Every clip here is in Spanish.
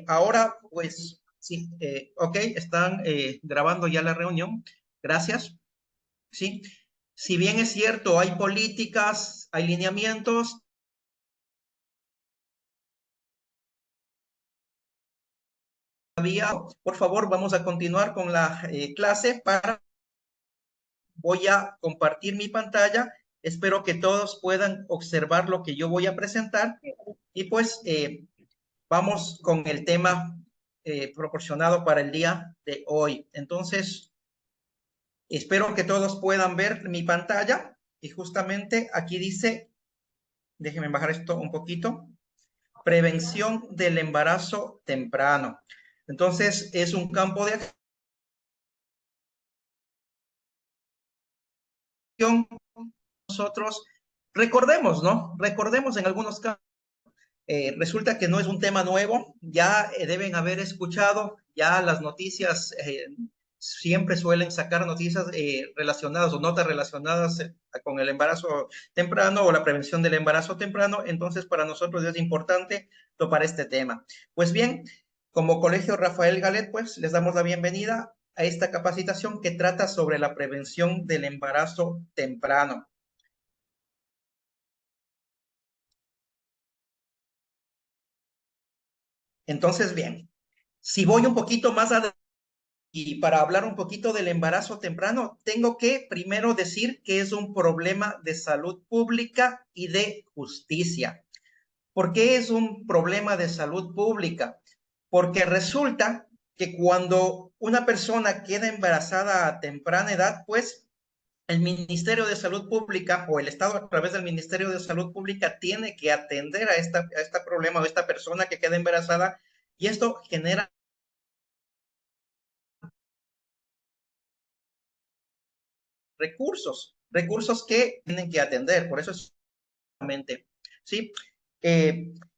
Ahora, pues, sí, ok, están grabando ya la reunión. Gracias. Sí, si bien es cierto, hay políticas, hay lineamientos, todavía, por favor, vamos a continuar con la clase. Voy a compartir mi pantalla. Espero que todos puedan observar lo que yo voy a presentar y pues vamos con el tema proporcionado para el día de hoy. Entonces, espero que todos puedan ver mi pantalla y justamente aquí dice, déjenme bajar esto un poquito, prevención del embarazo temprano. Entonces, es un campo de acción. Nosotros recordemos, ¿no? Recordemos en algunos casos. Resulta que no es un tema nuevo, ya deben haber escuchado, ya las noticias siempre suelen sacar noticias relacionadas o notas relacionadas con el embarazo temprano o la prevención del embarazo temprano, entonces para nosotros es importante topar este tema. Pues bien, como Colegio Rafael Galet, pues les damos la bienvenida a esta capacitación que trata sobre la prevención del embarazo temprano. Entonces, bien, si voy un poquito más adelante, y para hablar un poquito del embarazo temprano, tengo que primero decir que es un problema de salud pública y de justicia. ¿Por qué es un problema de salud pública? Porque resulta que cuando una persona queda embarazada a temprana edad, pues el Ministerio de Salud Pública o el Estado a través del Ministerio de Salud Pública tiene que atender a este problema o a esta persona que queda embarazada y esto genera recursos que tienen que atender, por eso es ¿sí?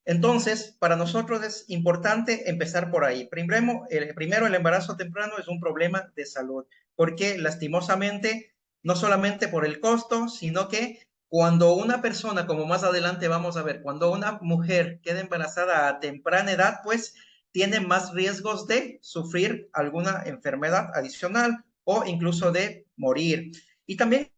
Entonces, para nosotros es importante empezar por ahí. Primero, el embarazo temprano es un problema de salud, porque lastimosamente, no solamente por el costo, sino que cuando una persona, como más adelante vamos a ver, cuando una mujer queda embarazada a temprana edad, pues tiene más riesgos de sufrir alguna enfermedad adicional o incluso de morir. Y también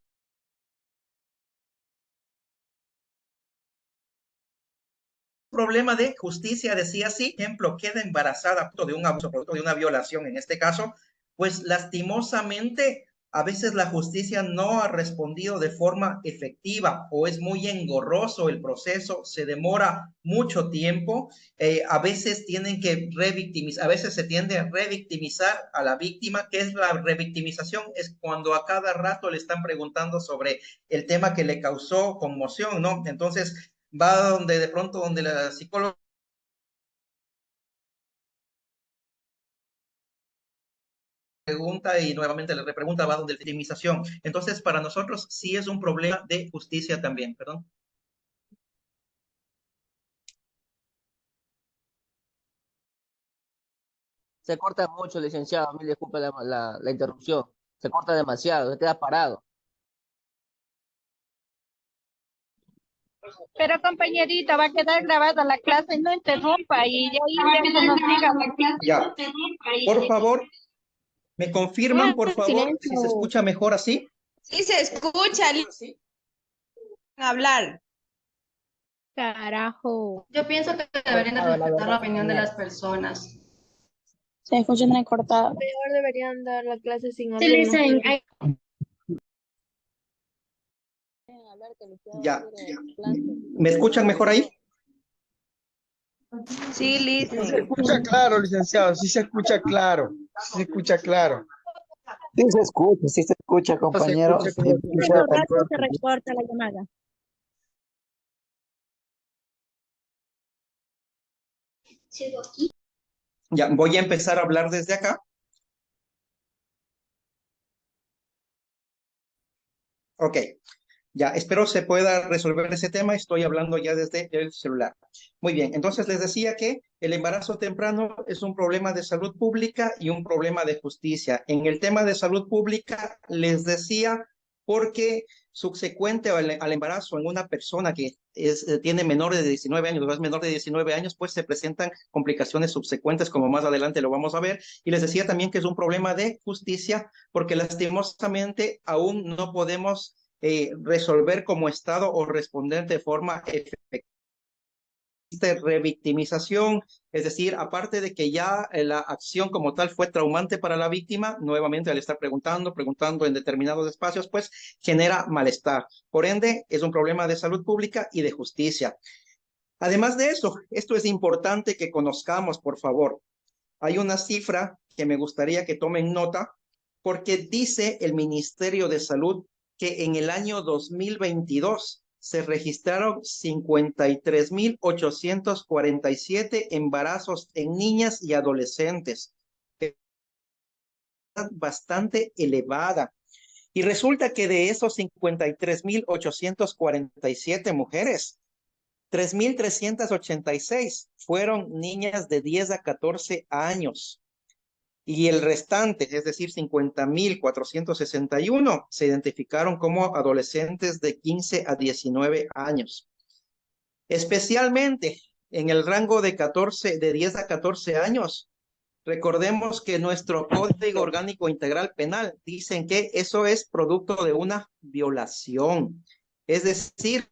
problema de justicia, decía así, ejemplo, queda embarazada de un abuso, producto de una violación en este caso, pues lastimosamente a veces la justicia no ha respondido de forma efectiva o es muy engorroso el proceso, se demora mucho tiempo, a veces tienen que revictimizar, a veces se tiende a revictimizar a la víctima. ¿Qué es la revictimización? Es cuando a cada rato le están preguntando sobre el tema que le causó conmoción, ¿no? Entonces, va donde de pronto donde la psicóloga pregunta y nuevamente le repregunta, va donde la victimización. Entonces, para nosotros sí es un problema de justicia también, perdón. Se corta mucho, licenciado. Mil disculpe la interrupción. Se corta demasiado, se queda parado. Pero compañerita, va a quedar grabada la clase, no interrumpa y de ahí que nos diga. Ya, por favor, me confirman, por favor, si se Silencio. escucha mejor así. Sí se escucha hablar. Carajo. Yo pienso que deberían de Cortado, la respetar la verdad, opinión de las compañera. personas. Se escucha muy cortado. Mejor deberían dar la clase sin Sí, alumnos. dicen, Ya, ¿me escuchan mejor ahí? Sí, Liz. Sí se escucha claro, licenciado, sí se escucha claro, sí se escucha claro. Sí se escucha, No se compañero. escucha Sí como se si escucha fuera rato tan se recorta la llamada. Ya, voy a empezar a hablar desde acá. Ok. Ya, espero se pueda resolver ese tema. Estoy hablando ya desde el celular. Muy bien, entonces les decía que el embarazo temprano es un problema de salud pública y un problema de justicia. En el tema de salud pública les decía porque subsecuente al embarazo en una persona que tiene menor de 19 años o es menor de 19 años, pues se presentan complicaciones subsecuentes, como más adelante lo vamos a ver. Y les decía también que es un problema de justicia, porque lastimosamente aún no podemos resolver como Estado o responder de forma efectiva. Revictimización, es decir, aparte de que ya la acción como tal fue traumante para la víctima, nuevamente al estar preguntando en determinados espacios, pues genera malestar. Por ende, es un problema de salud pública y de justicia. Además de eso, esto es importante que conozcamos, por favor. Hay una cifra que me gustaría que tomen nota, porque dice el Ministerio de Salud que en el año 2022 se registraron 53.847 embarazos en niñas y adolescentes. Bastante elevada. Y resulta que de esos 53.847 mujeres, 3.386 fueron niñas de 10 a 14 años. Y el restante, es decir, 50.461, se identificaron como adolescentes de 15 a 19 años. Especialmente en el rango de 10 a 14 años, recordemos que nuestro Código Orgánico Integral Penal dicen que eso es producto de una violación. Es decir,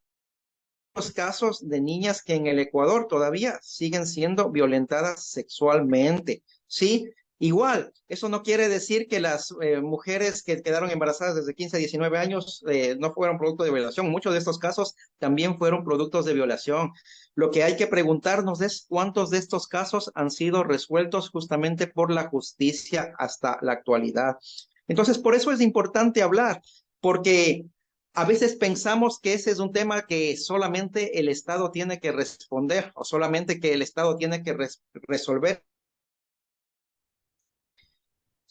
los casos de niñas que en el Ecuador todavía siguen siendo violentadas sexualmente, ¿sí? Igual, eso no quiere decir que las mujeres que quedaron embarazadas desde 15 a 19 años no fueron producto de violación. Muchos de estos casos también fueron productos de violación. Lo que hay que preguntarnos es cuántos de estos casos han sido resueltos justamente por la justicia hasta la actualidad. Entonces, por eso es importante hablar, porque a veces pensamos que ese es un tema que solamente el Estado tiene que responder o solamente que el Estado tiene que resolver.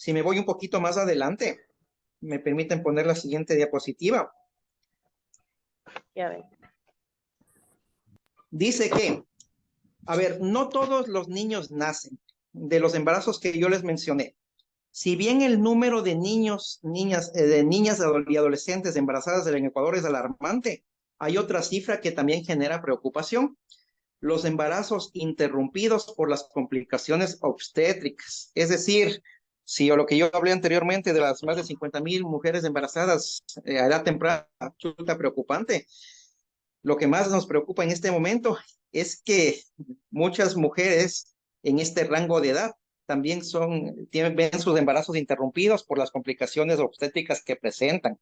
Si me voy un poquito más adelante, me permiten poner la siguiente diapositiva. Ya ven. Dice que, a ver, no todos los niños nacen de los embarazos que yo les mencioné. Si bien el número de niñas y adolescentes embarazadas en Ecuador es alarmante, hay otra cifra que también genera preocupación. Los embarazos interrumpidos por las complicaciones obstétricas. Es decir, si lo que yo hablé anteriormente de las más de 50.000 mujeres embarazadas a edad temprana, resulta preocupante. Lo que más nos preocupa en este momento es que muchas mujeres en este rango de edad también ven sus embarazos interrumpidos por las complicaciones obstétricas que presentan.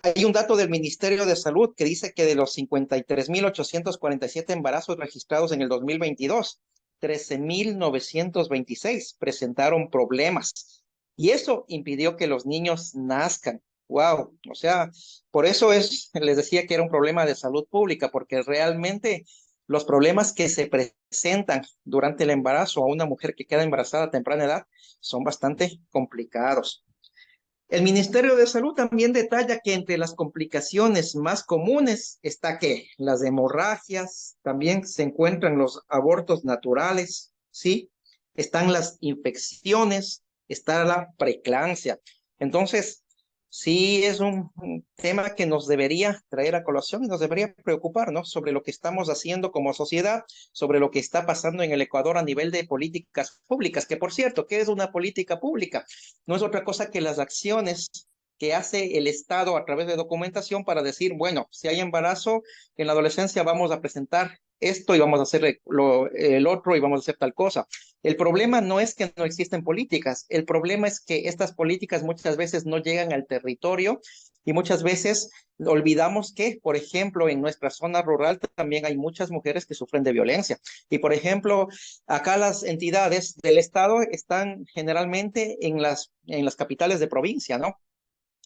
Hay un dato del Ministerio de Salud que dice que de los 53.847 embarazos registrados en el 2022, 13.926 presentaron problemas. Y eso impidió que los niños nazcan. Wow, o sea, por eso les decía que era un problema de salud pública, porque realmente los problemas que se presentan durante el embarazo a una mujer que queda embarazada a temprana edad son bastante complicados. El Ministerio de Salud también detalla que entre las complicaciones más comunes está que las hemorragias, también se encuentran los abortos naturales, ¿sí? Están las infecciones, está la preeclampsia. Entonces, sí es un tema que nos debería traer a colación y nos debería preocupar, ¿no? Sobre lo que estamos haciendo como sociedad, sobre lo que está pasando en el Ecuador a nivel de políticas públicas, que por cierto, ¿qué es una política pública? No es otra cosa que las acciones que hace el Estado a través de documentación para decir, bueno, si hay embarazo en la adolescencia vamos a presentar esto y vamos a hacer el otro y vamos a hacer tal cosa. El problema no es que no existen políticas, el problema es que estas políticas muchas veces no llegan al territorio y muchas veces olvidamos que, por ejemplo, en nuestra zona rural también hay muchas mujeres que sufren de violencia. Y, por ejemplo, acá las entidades del Estado están generalmente en las capitales de provincia, ¿no?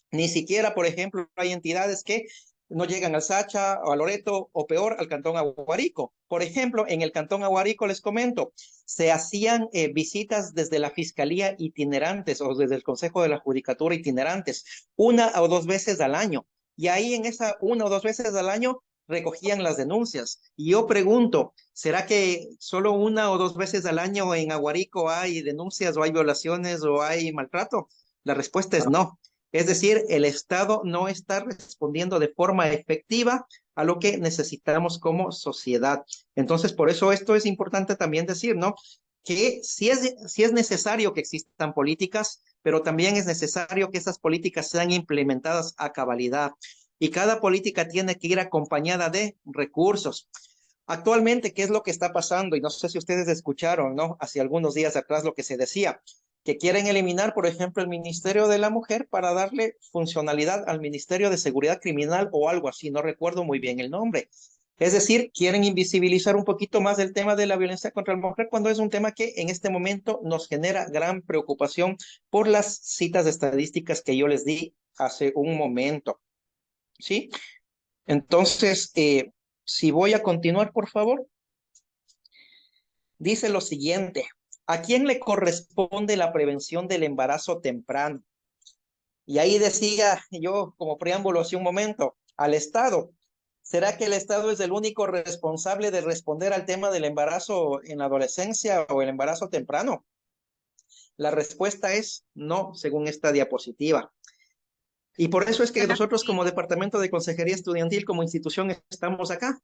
Ni siquiera, por ejemplo, hay entidades que no llegan al Sacha o a Loreto o peor al Cantón Aguarico. Por ejemplo, en el Cantón Aguarico les comento, se hacían visitas desde la Fiscalía itinerantes o desde el Consejo de la Judicatura itinerantes, 1 o 2 veces al año. Y ahí en esa 1 o 2 veces al año recogían las denuncias. Y yo pregunto, ¿será que solo 1 o 2 veces al año en Aguarico hay denuncias o hay violaciones o hay maltrato? La respuesta es no. Es decir, el Estado no está respondiendo de forma efectiva a lo que necesitamos como sociedad. Entonces, por eso esto es importante también decir, ¿no? Que sí es necesario que existan políticas, pero también es necesario que esas políticas sean implementadas a cabalidad. Y cada política tiene que ir acompañada de recursos. Actualmente, ¿qué es lo que está pasando? Y no sé si ustedes escucharon, ¿no? Hace algunos días atrás lo que se decía, que quieren eliminar, por ejemplo, el Ministerio de la Mujer para darle funcionalidad al Ministerio de Seguridad Criminal o algo así, no recuerdo muy bien el nombre. Es decir, quieren invisibilizar un poquito más el tema de la violencia contra la mujer cuando es un tema que en este momento nos genera gran preocupación por las citas estadísticas que yo les di hace un momento. ¿Sí? Entonces, si voy a continuar, por favor, dice lo siguiente. ¿A quién le corresponde la prevención del embarazo temprano? Y ahí decía yo como preámbulo hace un momento, al Estado. ¿Será que el Estado es el único responsable de responder al tema del embarazo en la adolescencia o el embarazo temprano? La respuesta es no, según esta diapositiva. Y por eso es que nosotros como Departamento de Consejería Estudiantil, como institución, estamos acá,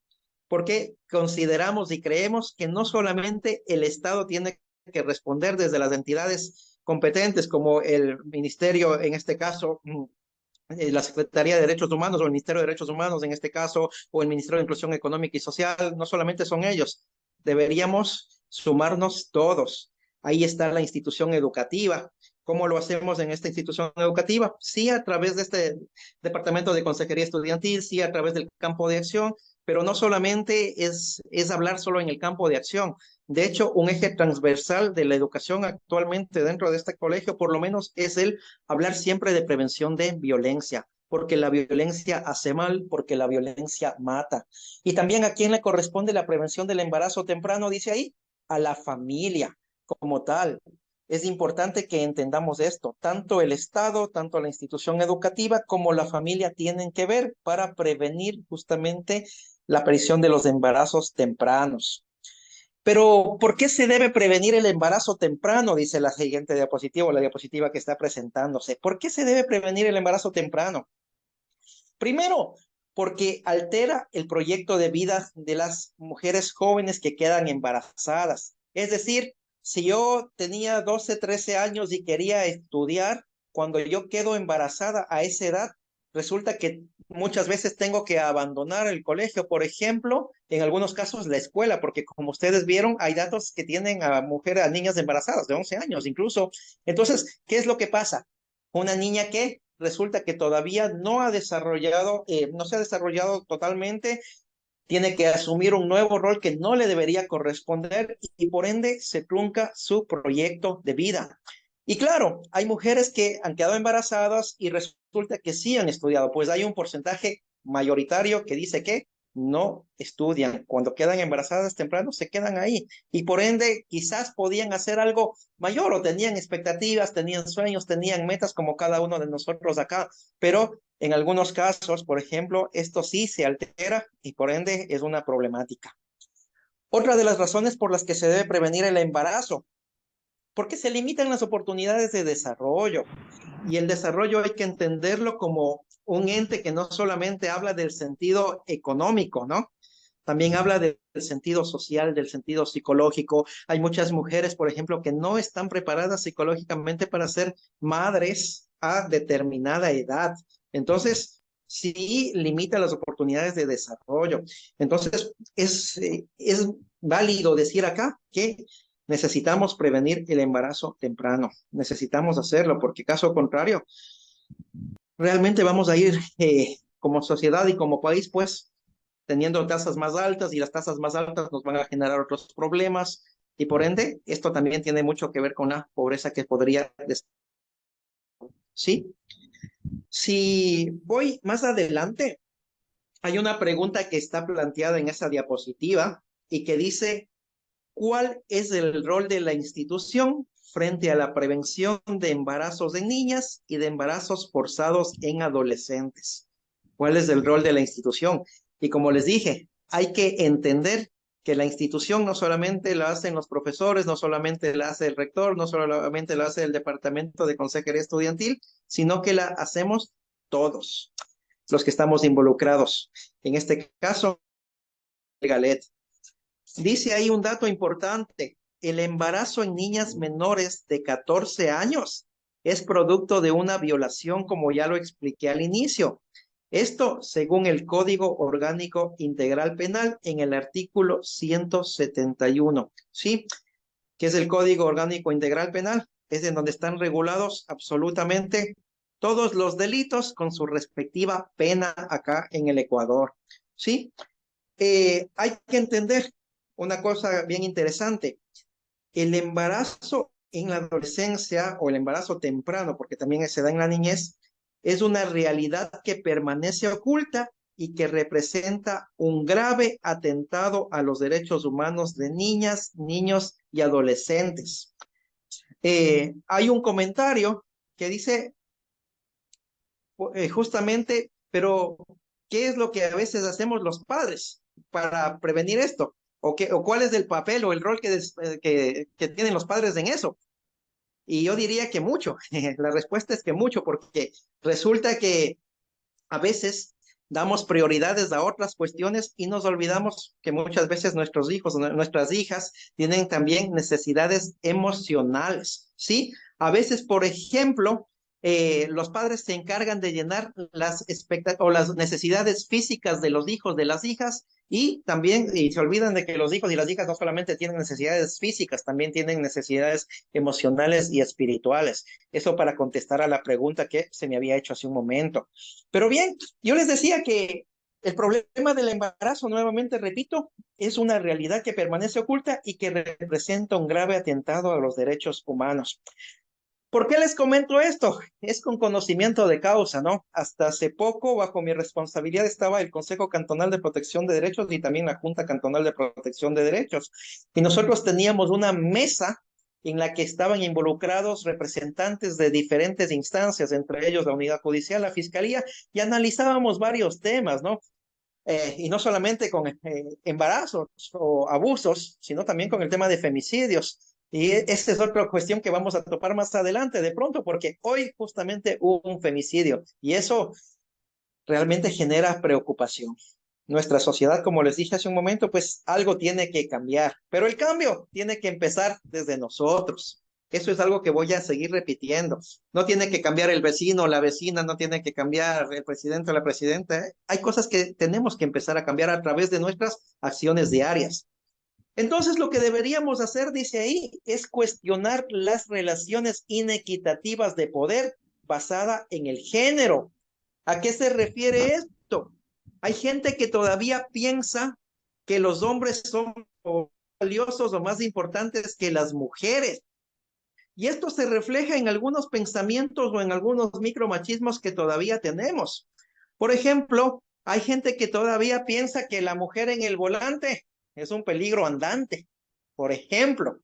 porque consideramos y creemos que no solamente el Estado tiene que responder desde las entidades competentes, como el Ministerio, en este caso, la Secretaría de Derechos Humanos o el Ministerio de Derechos Humanos, en este caso, o el Ministerio de Inclusión Económica y Social, no solamente son ellos, deberíamos sumarnos todos. Ahí está la institución educativa. ¿Cómo lo hacemos en esta institución educativa? Sí, a través de este Departamento de Consejería Estudiantil, sí, a través del campo de acción, pero no solamente es hablar solo en el campo de acción. De hecho, un eje transversal de la educación actualmente dentro de este colegio, por lo menos, es el hablar siempre de prevención de violencia, porque la violencia hace mal, porque la violencia mata. Y también a quién le corresponde la prevención del embarazo temprano, dice ahí, a la familia como tal. Es importante que entendamos esto. Tanto el Estado, tanto la institución educativa como la familia tienen que ver para prevenir justamente la aparición de los embarazos tempranos. Pero, ¿por qué se debe prevenir el embarazo temprano? Dice la siguiente diapositiva, la diapositiva que está presentándose. ¿Por qué se debe prevenir el embarazo temprano? Primero, porque altera el proyecto de vida de las mujeres jóvenes que quedan embarazadas. Es decir, si yo tenía 12, 13 años y quería estudiar, cuando yo quedo embarazada a esa edad, resulta que muchas veces tengo que abandonar el colegio, por ejemplo, en algunos casos la escuela, porque como ustedes vieron, hay datos que tienen a mujeres, a niñas embarazadas de 11 años incluso. Entonces, ¿qué es lo que pasa? Una niña que resulta que todavía no ha desarrollado, no se ha desarrollado totalmente, tiene que asumir un nuevo rol que no le debería corresponder y por ende se trunca su proyecto de vida. Y claro, hay mujeres que han quedado embarazadas y resulta que sí han estudiado, pues hay un porcentaje mayoritario que dice que no estudian. Cuando quedan embarazadas temprano, se quedan ahí. Y por ende, quizás podían hacer algo mayor o tenían expectativas, tenían sueños, tenían metas como cada uno de nosotros acá. Pero en algunos casos, por ejemplo, esto sí se altera y por ende es una problemática. Otra de las razones por las que se debe prevenir el embarazo, porque se limitan las oportunidades de desarrollo. Y el desarrollo hay que entenderlo como un ente que no solamente habla del sentido económico, ¿no? También habla del sentido social, del sentido psicológico. Hay muchas mujeres, por ejemplo, que no están preparadas psicológicamente para ser madres a determinada edad. Entonces, sí limita las oportunidades de desarrollo. Entonces, es válido decir acá que necesitamos prevenir el embarazo temprano. Necesitamos hacerlo porque caso contrario, realmente vamos a ir como sociedad y como país, pues, teniendo tasas más altas y las tasas más altas nos van a generar otros problemas y por ende, esto también tiene mucho que ver con la pobreza que podría... ¿Sí? Si voy más adelante, hay una pregunta que está planteada en esa diapositiva y que dice, ¿cuál es el rol de la institución frente a la prevención de embarazos en niñas y de embarazos forzados en adolescentes? ¿Cuál es el rol de la institución? Y como les dije, hay que entender que la institución no solamente la hacen los profesores, no solamente la hace el rector, no solamente la hace el departamento de consejería estudiantil, sino que la hacemos todos los que estamos involucrados. En este caso, Galet. Dice ahí un dato importante. El embarazo en niñas menores de 14 años es producto de una violación, como ya lo expliqué al inicio. Esto según el Código Orgánico Integral Penal en el artículo 171. ¿Sí? ¿Qué es el Código Orgánico Integral Penal? Es en donde están regulados absolutamente todos los delitos con su respectiva pena acá en el Ecuador. ¿Sí? Hay que entender una cosa bien interesante. El embarazo en la adolescencia o el embarazo temprano, porque también se da en la niñez, es una realidad que permanece oculta y que representa un grave atentado a los derechos humanos de niñas, niños y adolescentes. Hay un comentario que dice justamente, pero ¿qué es lo que a veces hacemos los padres para prevenir esto? ¿O cuál es el papel o el rol que tienen los padres en eso? Y yo diría que mucho. La respuesta es que mucho, porque resulta que a veces damos prioridades a otras cuestiones y nos olvidamos que muchas veces nuestros hijos, nuestras hijas tienen también necesidades emocionales, ¿sí? A veces, por ejemplo, los padres se encargan de llenar las necesidades físicas de los hijos, de las hijas, y también se olvidan de que los hijos y las hijas no solamente tienen necesidades físicas, también tienen necesidades emocionales y espirituales. Eso para contestar a la pregunta que se me había hecho hace un momento. Pero bien, yo les decía que el problema del embarazo, nuevamente repito, es una realidad que permanece oculta y que representa un grave atentado a los derechos humanos. ¿Por qué les comento esto? Es con conocimiento de causa, ¿no? Hasta hace poco, bajo mi responsabilidad, estaba el Consejo Cantonal de Protección de Derechos y también la Junta Cantonal de Protección de Derechos. Y nosotros teníamos una mesa en la que estaban involucrados representantes de diferentes instancias, entre ellos la Unidad Judicial, la Fiscalía, y analizábamos varios temas, ¿no? Y no solamente con embarazos o abusos, sino también con el tema de femicidios. Y esta es otra cuestión que vamos a topar más adelante de pronto, porque hoy justamente hubo un femicidio y eso realmente genera preocupación. Nuestra sociedad, como les dije hace un momento, pues algo tiene que cambiar, pero el cambio tiene que empezar desde nosotros. Eso es algo que voy a seguir repitiendo. No tiene que cambiar el vecino o la vecina, no tiene que cambiar el presidente o la presidenta. Hay cosas que tenemos que empezar a cambiar a través de nuestras acciones diarias. Entonces, lo que deberíamos hacer, dice ahí, es cuestionar las relaciones inequitativas de poder basada en el género. ¿A qué se refiere esto? Hay gente que todavía piensa que los hombres son valiosos o más importantes que las mujeres. Y esto se refleja en algunos pensamientos o en algunos micromachismos que todavía tenemos. Por ejemplo, hay gente que todavía piensa que la mujer en el volante es un peligro andante. Por ejemplo,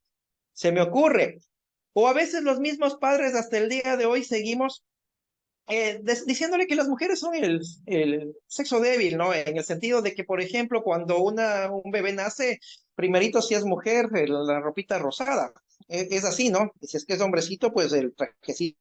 se me ocurre. O a veces los mismos padres hasta el día de hoy seguimos diciéndole que las mujeres son el sexo débil, ¿no? En el sentido de que, por ejemplo, cuando un bebé nace, primerito si es mujer, la ropita rosada. Es así, ¿no? Si es que es hombrecito, pues el trajecito.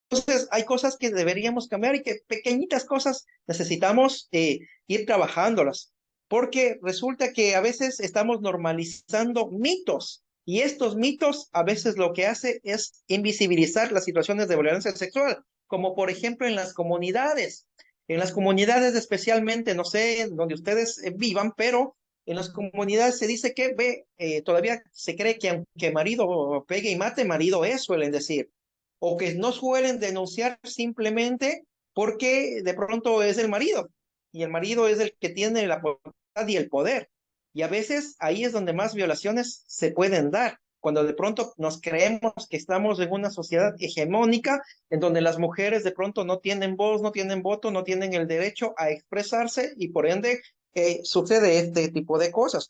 Entonces, hay cosas que deberíamos cambiar y que pequeñitas cosas necesitamos ir trabajándolas, porque resulta que a veces estamos normalizando mitos y estos mitos a veces lo que hace es invisibilizar las situaciones de violencia sexual, como por ejemplo en las comunidades. En las comunidades especialmente, no sé donde ustedes vivan, pero en las comunidades se dice que todavía se cree que aunque marido pegue y mate, marido es, suelen decir, o que no suelen denunciar simplemente porque de pronto es el marido, y el marido es el que tiene la potestad y el poder. Y a veces ahí es donde más violaciones se pueden dar, cuando de pronto nos creemos que estamos en una sociedad hegemónica, en donde las mujeres de pronto no tienen voz, no tienen voto, no tienen el derecho a expresarse, y por ende sucede este tipo de cosas.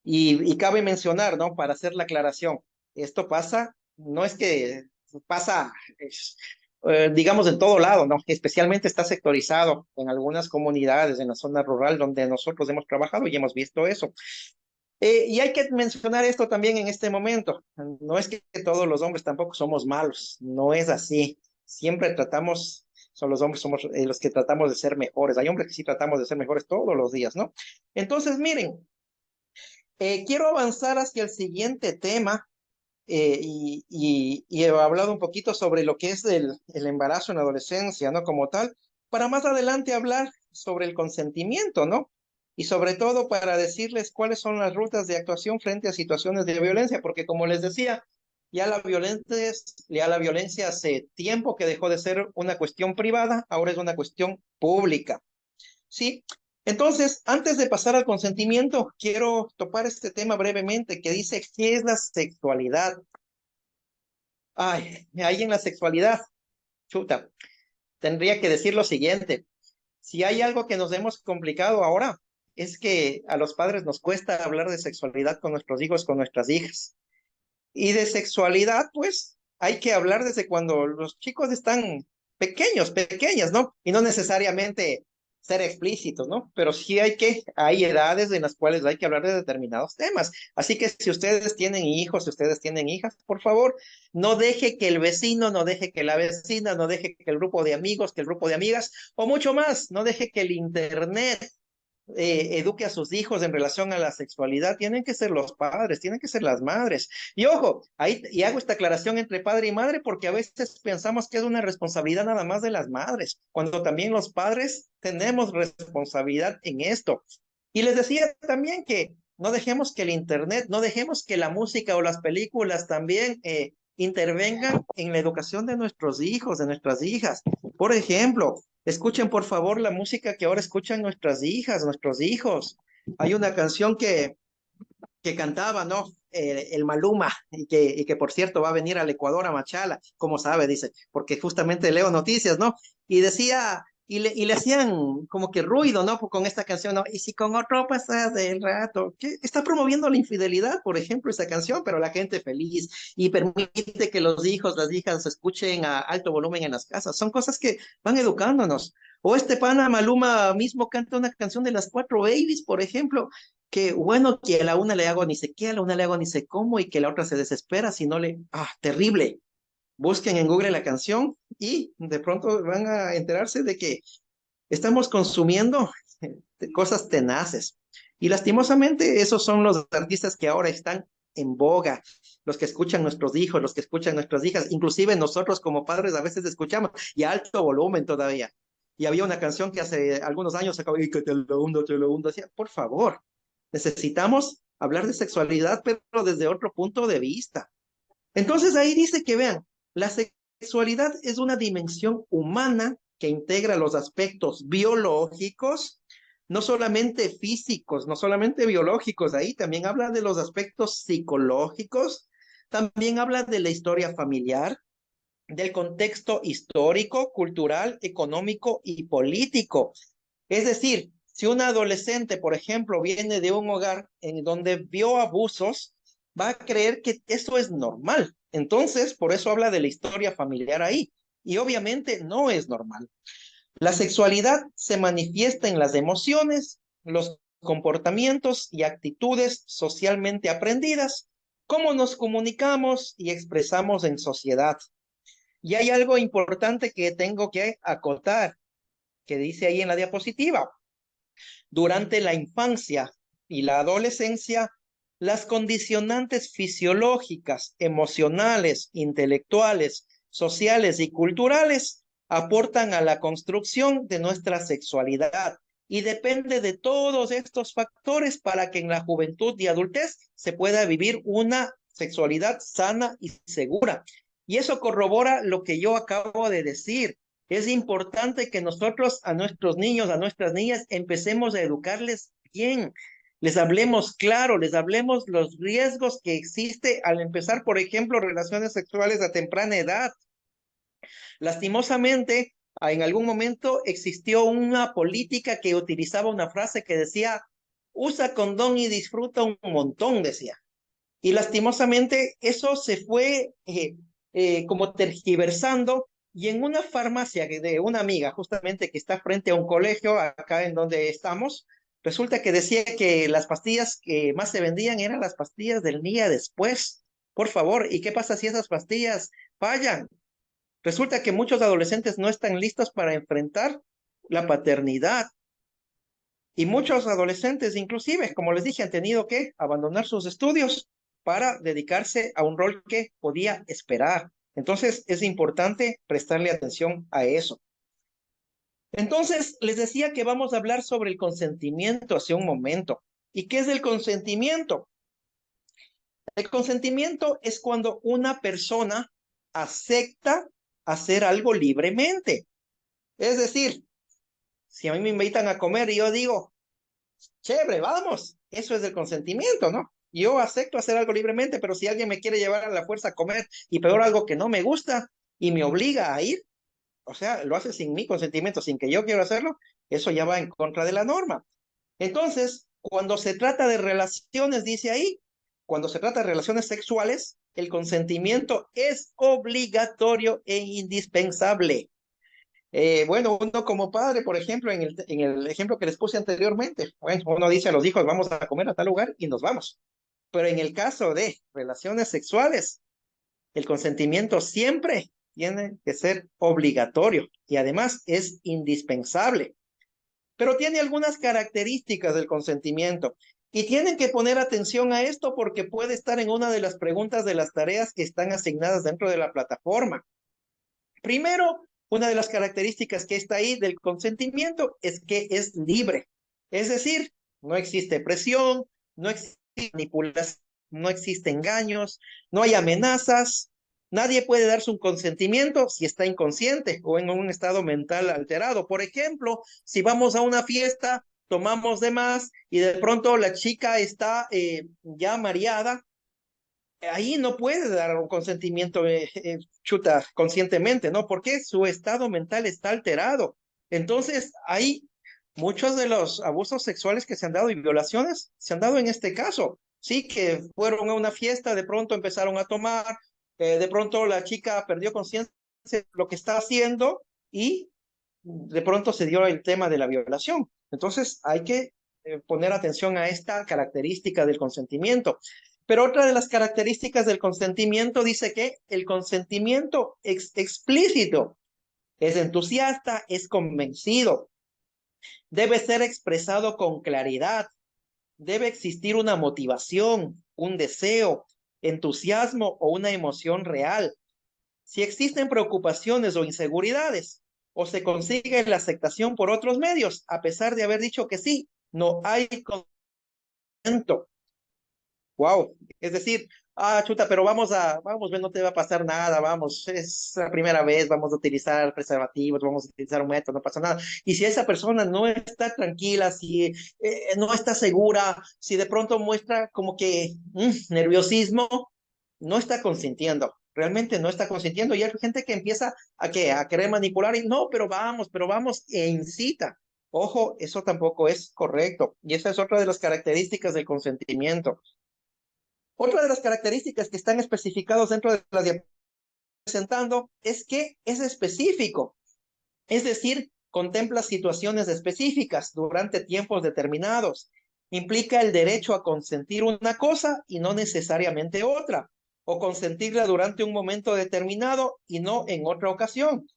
Y cabe mencionar, ¿no? Para hacer la aclaración, esto pasa, no es que pasa, digamos, en todo lado, ¿no? Especialmente está sectorizado en algunas comunidades, en la zona rural donde nosotros hemos trabajado y hemos visto eso. Y hay que mencionar esto también en este momento. No es que todos los hombres tampoco somos malos, no es así. Siempre tratamos, son los hombres somos los que tratamos de ser mejores. Hay hombres que sí tratamos de ser mejores todos los días, ¿no? Entonces, miren, quiero avanzar hacia el siguiente tema y he hablado un poquito sobre lo que es el embarazo en la adolescencia, ¿no? Como tal, para más adelante hablar sobre el consentimiento, ¿no? Y sobre todo para decirles cuáles son las rutas de actuación frente a situaciones de violencia, porque como les decía, ya la violencia hace tiempo que dejó de ser una cuestión privada, ahora es una cuestión pública. ¿Sí? Entonces, antes de pasar al consentimiento, quiero topar este tema brevemente que dice, ¿qué es la sexualidad? Ay, ahí en la sexualidad, chuta, tendría que decir lo siguiente. Si hay algo que nos hemos complicado ahora, es que a los padres nos cuesta hablar de sexualidad con nuestros hijos, con nuestras hijas. Y de sexualidad, pues, hay que hablar desde cuando los chicos están pequeños, pequeñas, ¿no? Y no necesariamente ser explícitos, ¿no? Pero sí hay edades en las cuales hay que hablar de determinados temas. Así que si ustedes tienen hijos, si ustedes tienen hijas, por favor, no deje que el vecino, no deje que la vecina, no deje que el grupo de amigos, que el grupo de amigas, o mucho más, no deje que el internet eduque a sus hijos en relación a la sexualidad. Tienen que ser los padres, tienen que ser las madres. Y ojo, ahí y hago esta aclaración entre padre y madre porque a veces pensamos que es una responsabilidad nada más de las madres, cuando también los padres tenemos responsabilidad en esto. Y les decía también que no dejemos que el internet, no dejemos que la música o las películas también intervengan en la educación de nuestros hijos, de nuestras hijas. Por ejemplo, escuchen por favor la música que ahora escuchan nuestras hijas, nuestros hijos. Hay una canción que cantaba, ¿no? El Maluma, y que por cierto va a venir al Ecuador, a Machala, como sabe, dice, porque justamente leo noticias, ¿no? Y decía, y le hacían como que ruido, ¿no? Con esta canción, ¿no? Y si con otro pasas del rato, que está promoviendo la infidelidad, por ejemplo, esa canción, pero la gente feliz, y permite que los hijos, las hijas escuchen a alto volumen en las casas. Son cosas que van educándonos. O este pana Maluma mismo canta una canción de las Cuatro Babies, por ejemplo, que bueno, que a la una le hago ni sé qué, a la una le hago ni sé cómo, y que la otra se desespera si no le... ¡Ah, terrible! Busquen en Google la canción y de pronto van a enterarse de que estamos consumiendo cosas tenaces. Y lastimosamente esos son los artistas que ahora están en boga, los que escuchan nuestros hijos, los que escuchan nuestras hijas, inclusive nosotros como padres a veces escuchamos y a alto volumen todavía. Y había una canción que hace algunos años acabó y que te lo hundo, decía, por favor, necesitamos hablar de sexualidad, pero desde otro punto de vista. Entonces ahí dice que vean, la sexualidad es una dimensión humana que integra los aspectos biológicos, no solamente físicos, no solamente biológicos, ahí también habla de los aspectos psicológicos, también habla de la historia familiar, del contexto histórico, cultural, económico y político. Es decir, si un adolescente, por ejemplo, viene de un hogar en donde vio abusos, va a creer que eso es normal. Entonces, por eso habla de la historia familiar ahí. Y obviamente no es normal. La sexualidad se manifiesta en las emociones, los comportamientos y actitudes socialmente aprendidas, cómo nos comunicamos y expresamos en sociedad. Y hay algo importante que tengo que acotar, que dice ahí en la diapositiva. Durante la infancia y la adolescencia, las condicionantes fisiológicas, emocionales, intelectuales, sociales y culturales aportan a la construcción de nuestra sexualidad y depende de todos estos factores para que en la juventud y adultez se pueda vivir una sexualidad sana y segura. Y eso corrobora lo que yo acabo de decir. Es importante que nosotros a nuestros niños, a nuestras niñas, empecemos a educarles bien, les hablemos claro, les hablemos los riesgos que existe al empezar, por ejemplo, relaciones sexuales a temprana edad. Lastimosamente, en algún momento existió una política que utilizaba una frase que decía, usa condón y disfruta un montón, decía. Y lastimosamente eso se fue como tergiversando y en una farmacia de una amiga justamente que está frente a un colegio acá en donde estamos, Resulta que decía que las pastillas que más se vendían eran las pastillas del día después. Por favor, ¿y qué pasa si esas pastillas fallan? Resulta que muchos adolescentes no están listos para enfrentar la paternidad. Y muchos adolescentes, inclusive, como les dije, han tenido que abandonar sus estudios para dedicarse a un rol que podía esperar. Entonces, es importante prestarle atención a eso. Entonces, les decía que vamos a hablar sobre el consentimiento hace un momento. ¿Y qué es el consentimiento? El consentimiento es cuando una persona acepta hacer algo libremente. Es decir, si a mí me invitan a comer y yo digo, chévere, vamos, eso es el consentimiento, ¿no? Yo acepto hacer algo libremente, pero si alguien me quiere llevar a la fuerza a comer y peor algo que no me gusta y me obliga a ir, o sea, lo hace sin mi consentimiento, sin que yo quiera hacerlo, eso ya va en contra de la norma. Entonces, cuando se trata de relaciones, dice ahí, cuando se trata de relaciones sexuales, el consentimiento es obligatorio e indispensable. Bueno, uno como padre, por ejemplo, en el ejemplo que les puse anteriormente, bueno, uno dice a los hijos, vamos a comer a tal lugar y nos vamos. Pero en el caso de relaciones sexuales, el consentimiento siempre tiene que ser obligatorio y además es indispensable. Pero tiene algunas características del consentimiento y tienen que poner atención a esto porque puede estar en una de las preguntas de las tareas que están asignadas dentro de la plataforma. Primero, una de las características que está ahí del consentimiento es que es libre. Es decir, no existe presión, no existe manipulación, no existe engaños, no hay amenazas. Nadie puede darse un consentimiento si está inconsciente o en un estado mental alterado. Por ejemplo, si vamos a una fiesta, tomamos de más y de pronto la chica está ya mareada, ahí no puede dar un consentimiento conscientemente, ¿no? Porque su estado mental está alterado. Entonces, hay muchos de los abusos sexuales que se han dado y violaciones se han dado en este caso. Sí, que fueron a una fiesta, de pronto empezaron a tomar, de pronto la chica perdió conciencia de lo que está haciendo y de pronto se dio el tema de la violación. Entonces, hay que poner atención a esta característica del consentimiento. Pero otra de las características del consentimiento dice que el consentimiento explícito es entusiasta, es convencido, debe ser expresado con claridad, debe existir una motivación, un deseo, entusiasmo o una emoción real. Si existen preocupaciones o inseguridades, o se consigue la aceptación por otros medios, a pesar de haber dicho que sí, no hay consentimiento. Wow, es decir, chuta, pero vamos, no te va a pasar nada, vamos, es la primera vez, vamos a utilizar preservativos, vamos a utilizar un método, no pasa nada. Y si esa persona no está tranquila, si no está segura, si de pronto muestra como que nerviosismo, no está consintiendo, realmente no está consintiendo. Y hay gente que empieza a querer manipular y no, pero vamos, e incita. Ojo, eso tampoco es correcto. Y esa es otra de las características del consentimiento. Otra de las características que están especificados dentro de la diapositiva presentando es que es específico, es decir, contempla situaciones específicas durante tiempos determinados, implica el derecho a consentir una cosa y no necesariamente otra, o consentirla durante un momento determinado y no en otra ocasión.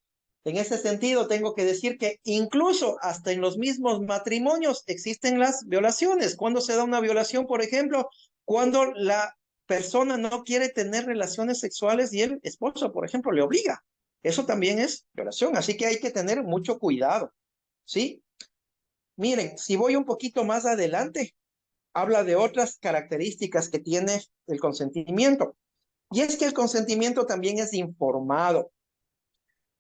En ese sentido, tengo que decir que incluso hasta en los mismos matrimonios existen las violaciones. ¿Cuándo se da una violación, por ejemplo? Cuando la persona no quiere tener relaciones sexuales y el esposo, por ejemplo, le obliga. Eso también es violación, así que hay que tener mucho cuidado, ¿sí? Miren, si voy un poquito más adelante, habla de otras características que tiene el consentimiento. Y es que el consentimiento también es informado.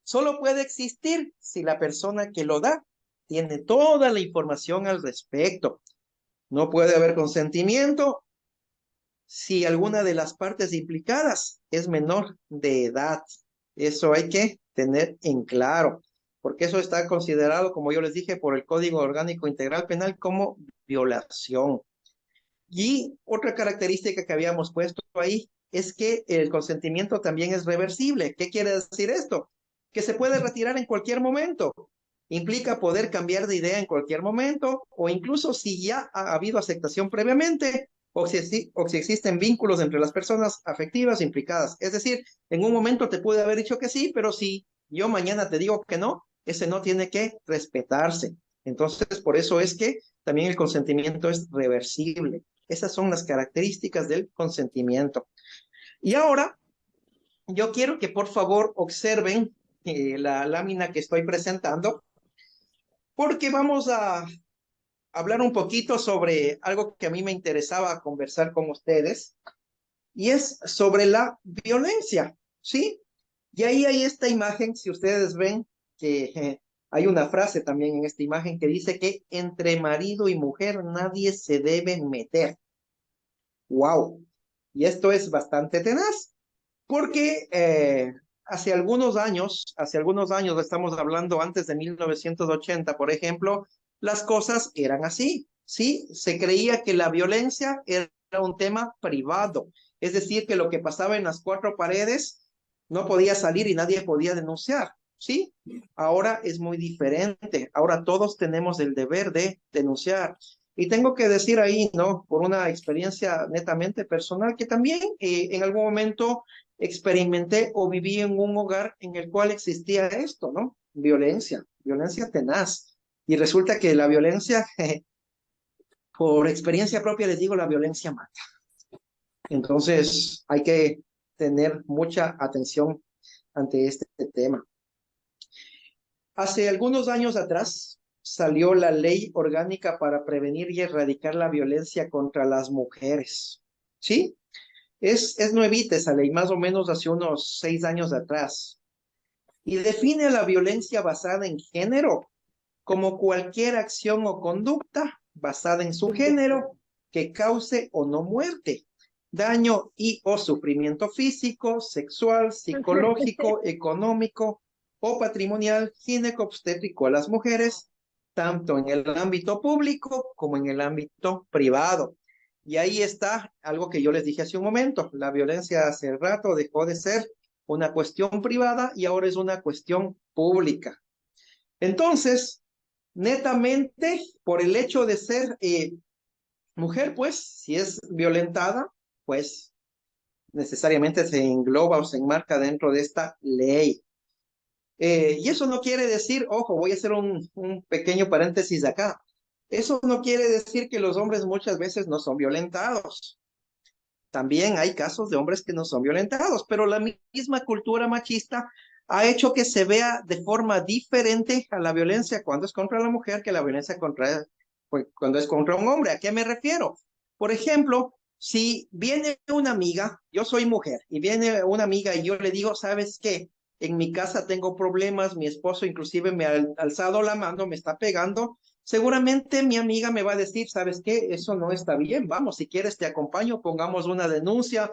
Solo puede existir si la persona que lo da tiene toda la información al respecto. No puede haber consentimiento si alguna de las partes implicadas es menor de edad. Eso hay que tener en claro, porque eso está considerado, como yo les dije, por el Código Orgánico Integral Penal como violación. Y otra característica que habíamos puesto ahí es que el consentimiento también es reversible. ¿Qué quiere decir esto? Que se puede retirar en cualquier momento. Implica poder cambiar de idea en cualquier momento o incluso si ya ha habido aceptación previamente o si existen vínculos entre las personas afectivas implicadas. Es decir, en un momento te pude haber dicho que sí, pero si yo mañana te digo que no, ese no tiene que respetarse. Entonces, por eso es que también el consentimiento es reversible. Esas son las características del consentimiento. Y ahora, yo quiero que por favor observen la lámina que estoy presentando, porque vamos a hablar un poquito sobre algo que a mí me interesaba conversar con ustedes, y es sobre la violencia, ¿sí? Y ahí hay esta imagen, si ustedes ven que hay una frase también en esta imagen que dice que entre marido y mujer nadie se debe meter. ¡Wow! Y esto es bastante tenaz, porque hace algunos años, estamos hablando antes de 1980, por ejemplo, las cosas eran así, ¿sí? Se creía que la violencia era un tema privado, es decir, que lo que pasaba en las cuatro paredes no podía salir y nadie podía denunciar, ¿sí? Ahora es muy diferente, ahora todos tenemos el deber de denunciar. Y tengo que decir ahí, ¿no? Por una experiencia netamente personal, que también en algún momento experimenté o viví en un hogar en el cual existía esto, ¿no? Violencia, violencia tenaz. Y resulta que la violencia, por experiencia propia les digo, la violencia mata. Entonces hay que tener mucha atención ante este tema. Hace algunos años atrás salió la Ley Orgánica para prevenir y erradicar la violencia contra las mujeres. ¿Sí? Es nuevita esa ley, más o menos hace unos 6 años atrás. Y define la violencia basada en género como cualquier acción o conducta basada en su género que cause o no muerte, daño y o sufrimiento físico, sexual, psicológico, económico o patrimonial, gineco-obstétrico a las mujeres, tanto en el ámbito público como en el ámbito privado. Y ahí está algo que yo les dije hace un momento, la violencia hace rato dejó de ser una cuestión privada y ahora es una cuestión pública. Entonces, netamente, por el hecho de ser mujer, pues, si es violentada, pues necesariamente se engloba o se enmarca dentro de esta ley. Y eso no quiere decir, ojo, voy a hacer un pequeño paréntesis acá. Eso no quiere decir que los hombres muchas veces no son violentados. También hay casos de hombres que no son violentados, pero la misma cultura machista ha hecho que se vea de forma diferente a la violencia cuando es contra la mujer que la violencia cuando es contra un hombre. ¿A qué me refiero? Por ejemplo, si viene una amiga, yo soy mujer, y viene una amiga y yo le digo, ¿sabes qué? En mi casa tengo problemas, mi esposo inclusive me ha alzado la mano, me está pegando. Seguramente mi amiga me va a decir, ¿sabes qué? Eso no está bien. Vamos, si quieres te acompaño, pongamos una denuncia,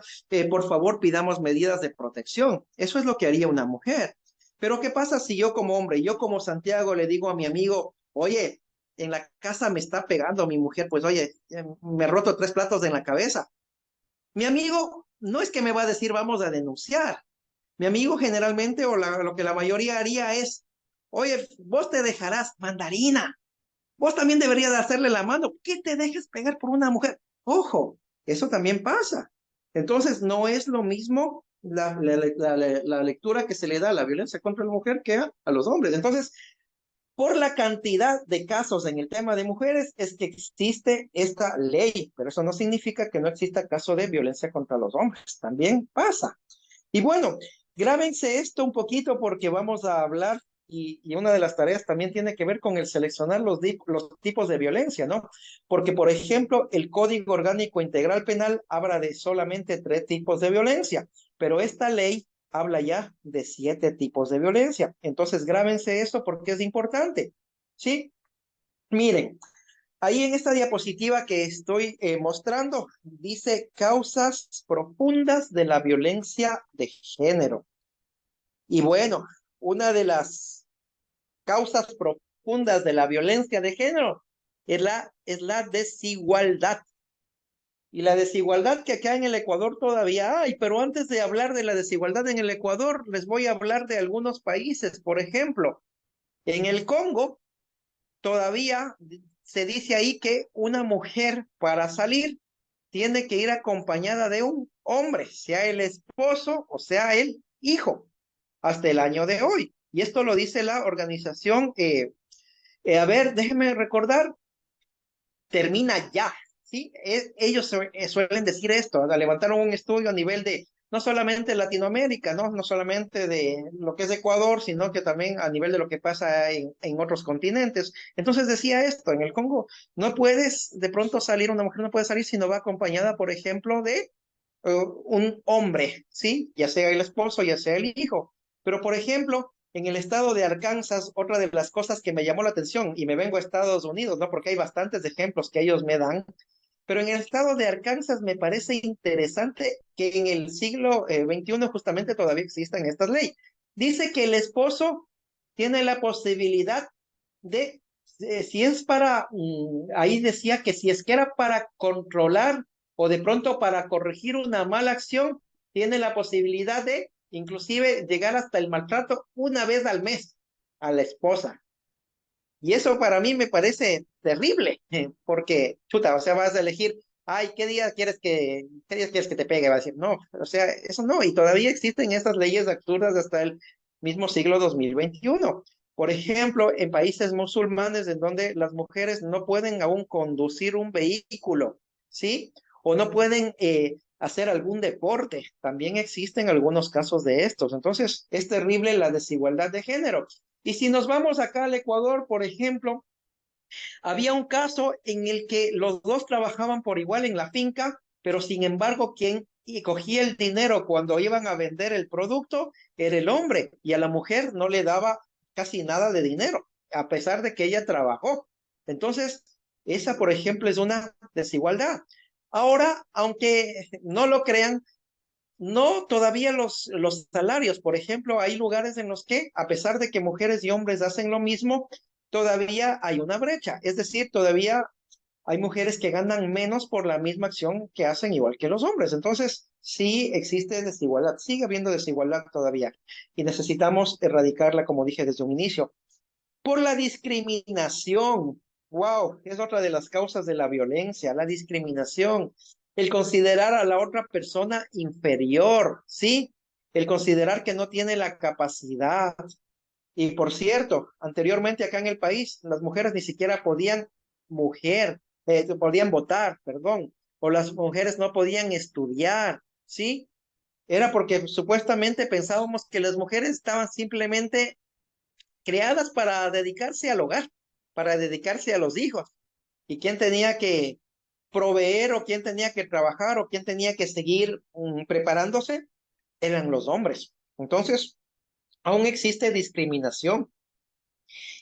por favor pidamos medidas de protección. Eso es lo que haría una mujer. Pero ¿qué pasa si yo como hombre, yo como Santiago le digo a mi amigo, oye, en la casa me está pegando mi mujer, pues oye, me he roto 3 platos en la cabeza. Mi amigo no es que me va a decir vamos a denunciar. Mi amigo generalmente o lo que la mayoría haría es, oye, vos te dejarás mandarina. Vos también deberías de hacerle la mano. ¿Qué te dejes pegar por una mujer? Ojo, eso también pasa. Entonces, no es lo mismo la lectura que se le da a la violencia contra la mujer que a los hombres. Entonces, por la cantidad de casos en el tema de mujeres es que existe esta ley, pero eso no significa que no exista caso de violencia contra los hombres. También pasa. Y bueno, grábense esto un poquito porque vamos a hablar y una de las tareas también tiene que ver con el seleccionar los tipos de violencia, ¿no? Porque, por ejemplo, el Código Orgánico Integral Penal habla de solamente 3 tipos de violencia, pero esta ley habla ya de 7 tipos de violencia. Entonces, grábense esto porque es importante, ¿sí? Miren, ahí en esta diapositiva que estoy mostrando, dice causas profundas de la violencia de género. Y bueno, una de las causas profundas de la violencia de género es la desigualdad. Y la desigualdad que acá en el Ecuador todavía hay, pero antes de hablar de la desigualdad en el Ecuador, les voy a hablar de algunos países. Por ejemplo, En el Congo todavía se dice ahí que una mujer para salir tiene que ir acompañada de un hombre, sea el esposo o sea el hijo, hasta el año de hoy. Y esto lo dice la organización, a ver, déjeme recordar, termina ya, ¿sí? Ellos suelen decir esto, levantaron un estudio a nivel de, no solamente Latinoamérica, ¿no? No solamente de lo que es Ecuador, sino que también a nivel de lo que pasa en otros continentes. Entonces decía esto, en el Congo, no puedes de pronto salir, una mujer no puede salir si no va acompañada, por ejemplo, de un hombre, ¿sí? Ya sea el esposo, ya sea el hijo. Pero, por ejemplo, en el estado de Arkansas, otra de las cosas que me llamó la atención, y me vengo a Estados Unidos, ¿no? Porque hay bastantes ejemplos que ellos me dan, pero en el estado de Arkansas me parece interesante que en el siglo XXI justamente todavía existan estas leyes. Dice que el esposo tiene la posibilidad de, si es para, ahí decía que si es que era para controlar o de pronto para corregir una mala acción, tiene la posibilidad de inclusive llegar hasta el maltrato una vez al mes a la esposa. Y eso para mí me parece terrible, porque, chuta, o sea, vas a elegir, ay, qué día quieres que te pegue? Va a decir, no, o sea, eso no, y todavía existen estas leyes absurdas hasta el mismo siglo 2021. Por ejemplo, en países musulmanes en donde las mujeres no pueden aún conducir un vehículo, ¿sí? O no pueden hacer algún deporte. También existen algunos casos de estos. Entonces, es terrible la desigualdad de género. Y si nos vamos acá al Ecuador, por ejemplo, había un caso en el que los dos trabajaban por igual en la finca, pero sin embargo, quien cogía el dinero cuando iban a vender el producto era el hombre y a la mujer no le daba casi nada de dinero, a pesar de que ella trabajó. Entonces, esa, por ejemplo, es una desigualdad. Ahora, aunque no lo crean, no, todavía los salarios, por ejemplo, hay lugares en los que, a pesar de que mujeres y hombres hacen lo mismo, todavía hay una brecha. Es decir, todavía hay mujeres que ganan menos por la misma acción que hacen igual que los hombres. Entonces, sí existe desigualdad, sigue habiendo desigualdad todavía y necesitamos erradicarla, como dije desde un inicio. Por la discriminación. Wow, es otra de las causas de la violencia, la discriminación. El considerar a la otra persona inferior, ¿sí? El considerar que no tiene la capacidad. Y por cierto, anteriormente acá en el país, las mujeres ni siquiera podían votar, perdón, o las mujeres no podían estudiar, ¿sí? Era porque supuestamente pensábamos que las mujeres estaban simplemente creadas para dedicarse al hogar, para dedicarse a los hijos. ¿Y quién tenía que proveer o quién tenía que trabajar o quién tenía que seguir preparándose? Eran los hombres. Entonces, aún existe discriminación.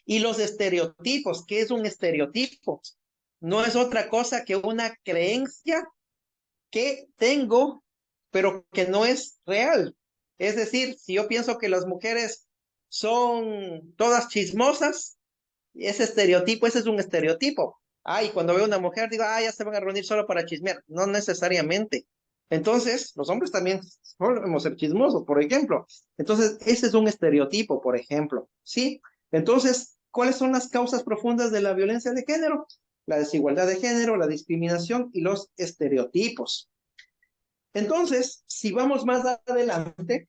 Y los estereotipos, ¿qué es un estereotipo? No es otra cosa que una creencia que tengo, pero que no es real. Es decir, si yo pienso que las mujeres son todas chismosas, ese estereotipo, ese es un estereotipo. Ay, cuando veo una mujer digo, ya se van a reunir solo para chismear. No necesariamente. Entonces, los hombres también podemos ser chismosos, por ejemplo. Entonces, ese es un estereotipo, por ejemplo. ¿Sí? Entonces, ¿cuáles son las causas profundas de la violencia de género? La desigualdad de género, la discriminación y los estereotipos. Entonces, si vamos más adelante,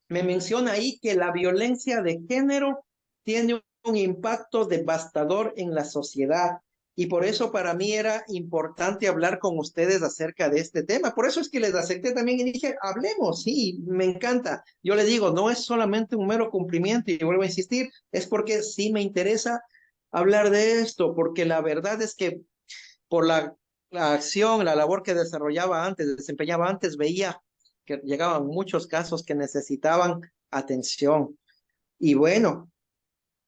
me menciona ahí que la violencia de género tiene un impacto devastador en la sociedad. Y por eso para mí era importante hablar con ustedes acerca de este tema. Por eso es que les acepté también y dije, hablemos, sí, me encanta. Yo le digo, no es solamente un mero cumplimiento y vuelvo a insistir, es porque sí me interesa hablar de esto, porque la verdad es que por la acción, la labor que desempeñaba antes, veía que llegaban muchos casos que necesitaban atención. Y bueno,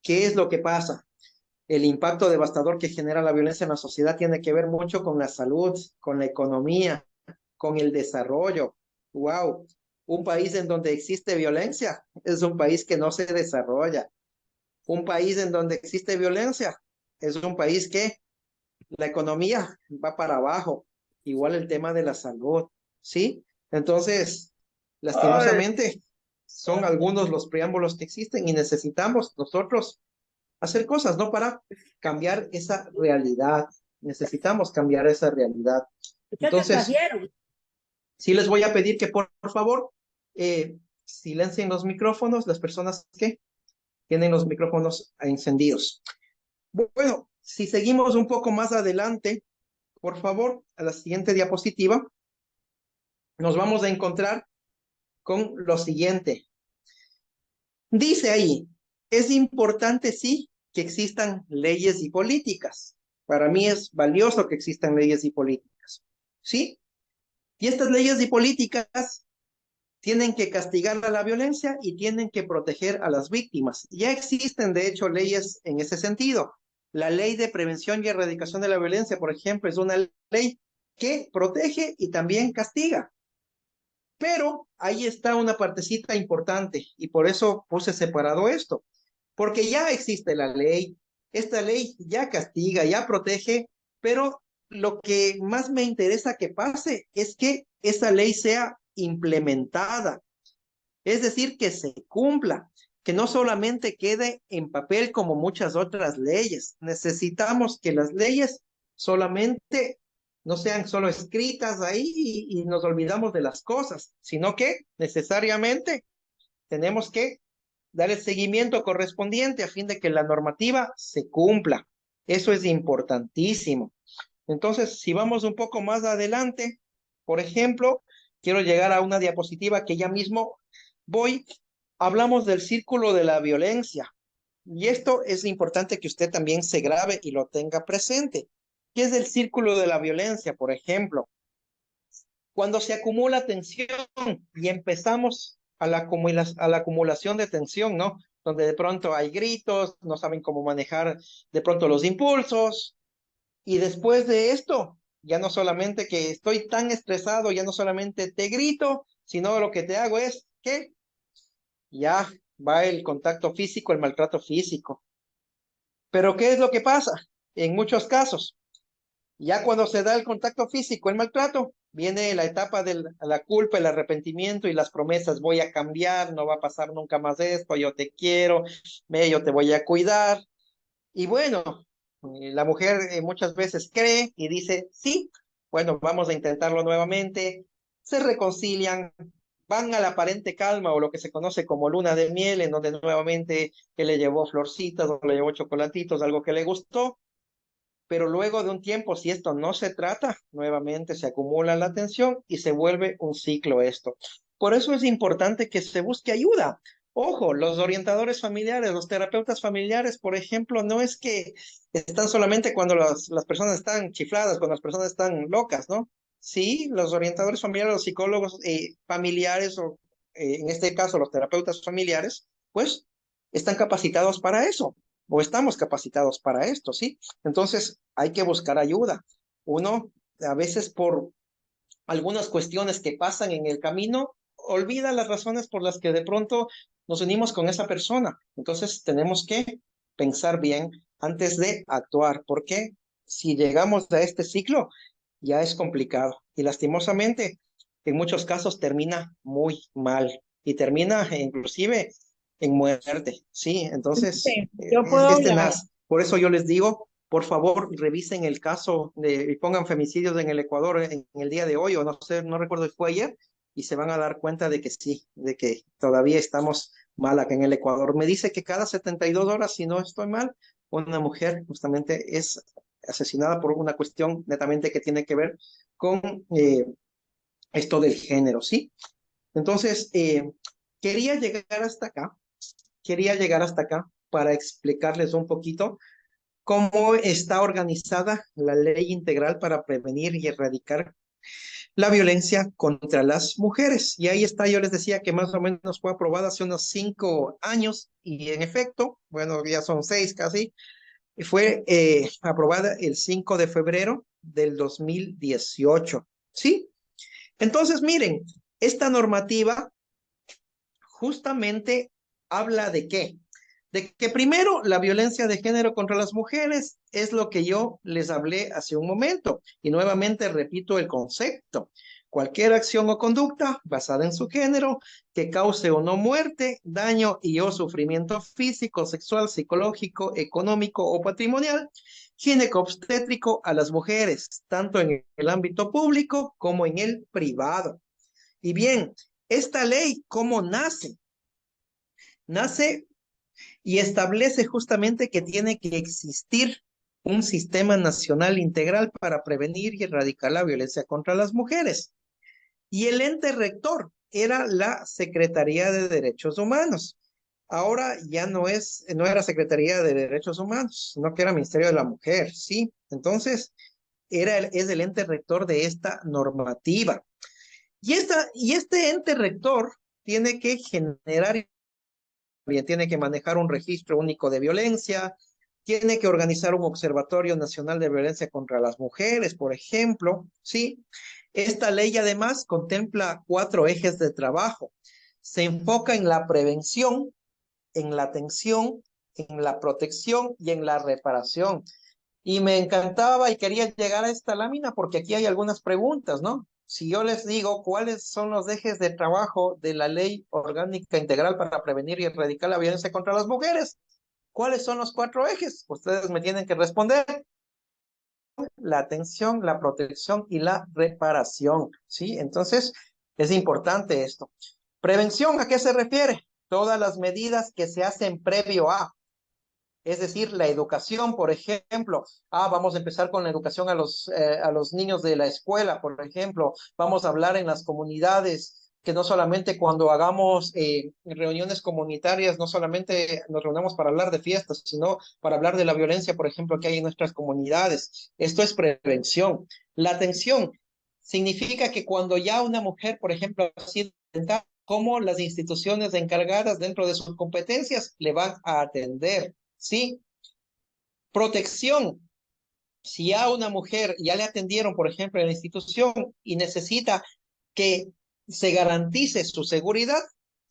¿qué es lo que pasa? El impacto devastador que genera la violencia en la sociedad tiene que ver mucho con la salud, con la economía, con el desarrollo. Wow, un país en donde existe violencia es un país que no se desarrolla. Un país en donde existe violencia es un país que la economía va para abajo, igual el tema de la salud, ¿sí? Entonces, Ay, lastimosamente, son algunos los preámbulos que existen y necesitamos nosotros hacer cosas, ¿no? Para cambiar esa realidad. Necesitamos cambiar esa realidad. Entonces, sí les voy a pedir que por favor silencien los micrófonos, las personas que tienen los micrófonos encendidos. Bueno, si seguimos un poco más adelante, por favor, a la siguiente diapositiva, nos vamos a encontrar con lo siguiente. Dice ahí, es importante, sí, que existan leyes y políticas. Para mí es valioso que existan leyes y políticas, ¿sí? Y estas leyes y políticas tienen que castigar a la violencia y tienen que proteger a las víctimas. Ya existen, de hecho, leyes en ese sentido. La Ley de Prevención y Erradicación de la Violencia, por ejemplo, es una ley que protege y también castiga. Pero ahí está una partecita importante y por eso puse separado esto. Porque ya existe la ley, esta ley ya castiga, ya protege, pero lo que más me interesa que pase es que esa ley sea implementada, es decir, que se cumpla, que no solamente quede en papel como muchas otras leyes. Necesitamos que las leyes solamente no sean solo escritas ahí y nos olvidamos de las cosas, sino que necesariamente tenemos que dar el seguimiento correspondiente a fin de que la normativa se cumpla. Eso es importantísimo. Entonces, si vamos un poco más adelante, por ejemplo, quiero llegar a una diapositiva que ya mismo voy. Hablamos del círculo de la violencia. Y esto es importante que usted también se grabe y lo tenga presente. ¿Qué es el círculo de la violencia? Por ejemplo, cuando se acumula tensión y empezamos a la acumulación de tensión, ¿no? Donde de pronto hay gritos, no saben cómo manejar de pronto los impulsos. Y después de esto, ya no solamente que estoy tan estresado, ya no solamente te grito, sino lo que te hago es que ya va el contacto físico, el maltrato físico. Pero ¿qué es lo que pasa? En muchos casos, ya cuando se da el contacto físico, el maltrato, viene la etapa de la culpa, el arrepentimiento y las promesas. Voy a cambiar, no va a pasar nunca más esto, yo te quiero, yo te voy a cuidar. Y bueno, la mujer muchas veces cree y dice, sí, bueno, vamos a intentarlo nuevamente. Se reconcilian, van a la aparente calma o lo que se conoce como luna de miel, en donde nuevamente que le llevó florcitas o le llevó chocolatitos, algo que le gustó. Pero luego de un tiempo, si esto no se trata, nuevamente se acumula la tensión y se vuelve un ciclo esto. Por eso es importante que se busque ayuda. Ojo, los orientadores familiares, los terapeutas familiares, por ejemplo, no es que están solamente cuando las personas están chifladas, cuando las personas están locas, ¿no? Sí, los orientadores familiares, los psicólogos familiares, o en este caso los terapeutas familiares, pues están capacitados para eso, o estamos capacitados para esto, ¿sí? Entonces hay que buscar ayuda. Uno, a veces por algunas cuestiones que pasan en el camino, olvida las razones por las que de pronto nos unimos con esa persona. Entonces tenemos que pensar bien antes de actuar, porque si llegamos a este ciclo, ya es complicado. Y lastimosamente, en muchos casos termina muy mal y termina inclusive en muerte, ¿sí? Entonces, Yo puedo es hablar. tenaz. Por eso yo les digo, por favor, revisen el caso y pongan femicidios en el Ecuador en el día de hoy, o no sé, no recuerdo si fue ayer, y se van a dar cuenta de que sí, de que todavía estamos mal acá en el Ecuador. Me dice que cada 72 horas, si no estoy mal, una mujer justamente es asesinada por una cuestión netamente que tiene que ver con esto del género, ¿sí? Entonces, quería llegar hasta acá para explicarles un poquito cómo está organizada la ley integral para prevenir y erradicar la violencia contra las mujeres. Y ahí está, yo les decía que más o menos fue aprobada hace unos 5 años y en efecto, bueno, ya son 6 casi, y fue aprobada el 5 de febrero del 2018. ¿Sí? Entonces, miren, esta normativa justamente habla de qué? De que primero la violencia de género contra las mujeres es lo que yo les hablé hace un momento y nuevamente repito el concepto. Cualquier acción o conducta basada en su género que cause o no muerte, daño y o sufrimiento físico, sexual, psicológico, económico o patrimonial, ginecobstétrico a las mujeres, tanto en el ámbito público como en el privado. Y bien, esta ley, ¿cómo nace? Nace y establece justamente que tiene que existir un sistema nacional integral para prevenir y erradicar la violencia contra las mujeres. Y el ente rector era la Secretaría de Derechos Humanos. Ahora ya no era Secretaría de Derechos Humanos, sino que era Ministerio de la Mujer, ¿sí? Entonces, es el ente rector de esta normativa. Y este ente rector tiene que generar, tiene que manejar un registro único de violencia, tiene que organizar un observatorio nacional de violencia contra las mujeres, por ejemplo, ¿sí? Esta ley además contempla 4 ejes de trabajo. Se enfoca en la prevención, en la atención, en la protección y en la reparación. Y me encantaba y quería llegar a esta lámina porque aquí hay algunas preguntas, ¿no? Si yo les digo cuáles son los ejes de trabajo de la Ley Orgánica Integral para prevenir y erradicar la violencia contra las mujeres, ¿cuáles son los 4 ejes? Ustedes me tienen que responder. La atención, la protección y la reparación, ¿sí? Entonces, es importante esto. Prevención, ¿a qué se refiere? Todas las medidas que se hacen previo a, es decir, la educación, por ejemplo. Vamos a empezar con la educación a los niños de la escuela, por ejemplo. Vamos a hablar en las comunidades, que no solamente cuando hagamos reuniones comunitarias, no solamente nos reunamos para hablar de fiestas, sino para hablar de la violencia, por ejemplo, que hay en nuestras comunidades. Esto es prevención. La atención significa que cuando ya una mujer, por ejemplo, ha sido violentada, cómo las instituciones encargadas dentro de sus competencias le van a atender, ¿sí? Protección. Si a una mujer ya le atendieron, por ejemplo, en la institución y necesita que se garantice su seguridad,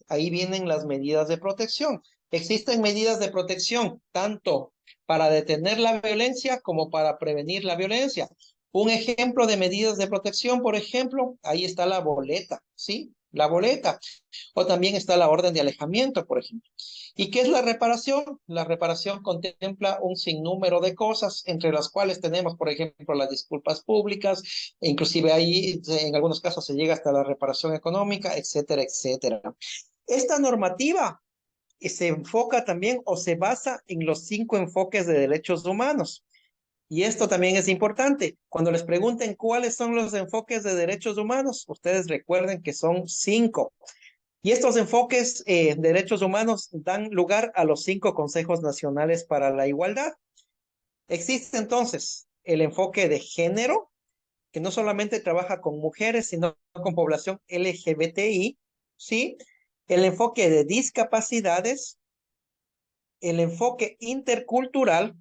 ahí vienen las medidas de protección. Existen medidas de protección tanto para detener la violencia como para prevenir la violencia. Un ejemplo de medidas de protección, por ejemplo, ahí está la boleta, ¿sí? La boleta. O también está la orden de alejamiento, por ejemplo. ¿Y qué es la reparación? La reparación contempla un sinnúmero de cosas, entre las cuales tenemos, por ejemplo, las disculpas públicas, e inclusive ahí en algunos casos se llega hasta la reparación económica, etcétera, etcétera. Esta normativa se enfoca también o se basa en los 5 enfoques de derechos humanos. Y esto también es importante. Cuando les pregunten cuáles son los enfoques de derechos humanos, ustedes recuerden que son 5. Y estos enfoques de derechos humanos dan lugar a los 5 consejos nacionales para la igualdad. Existe entonces el enfoque de género, que no solamente trabaja con mujeres, sino con población LGBTI, ¿sí? El enfoque de discapacidades, el enfoque intercultural,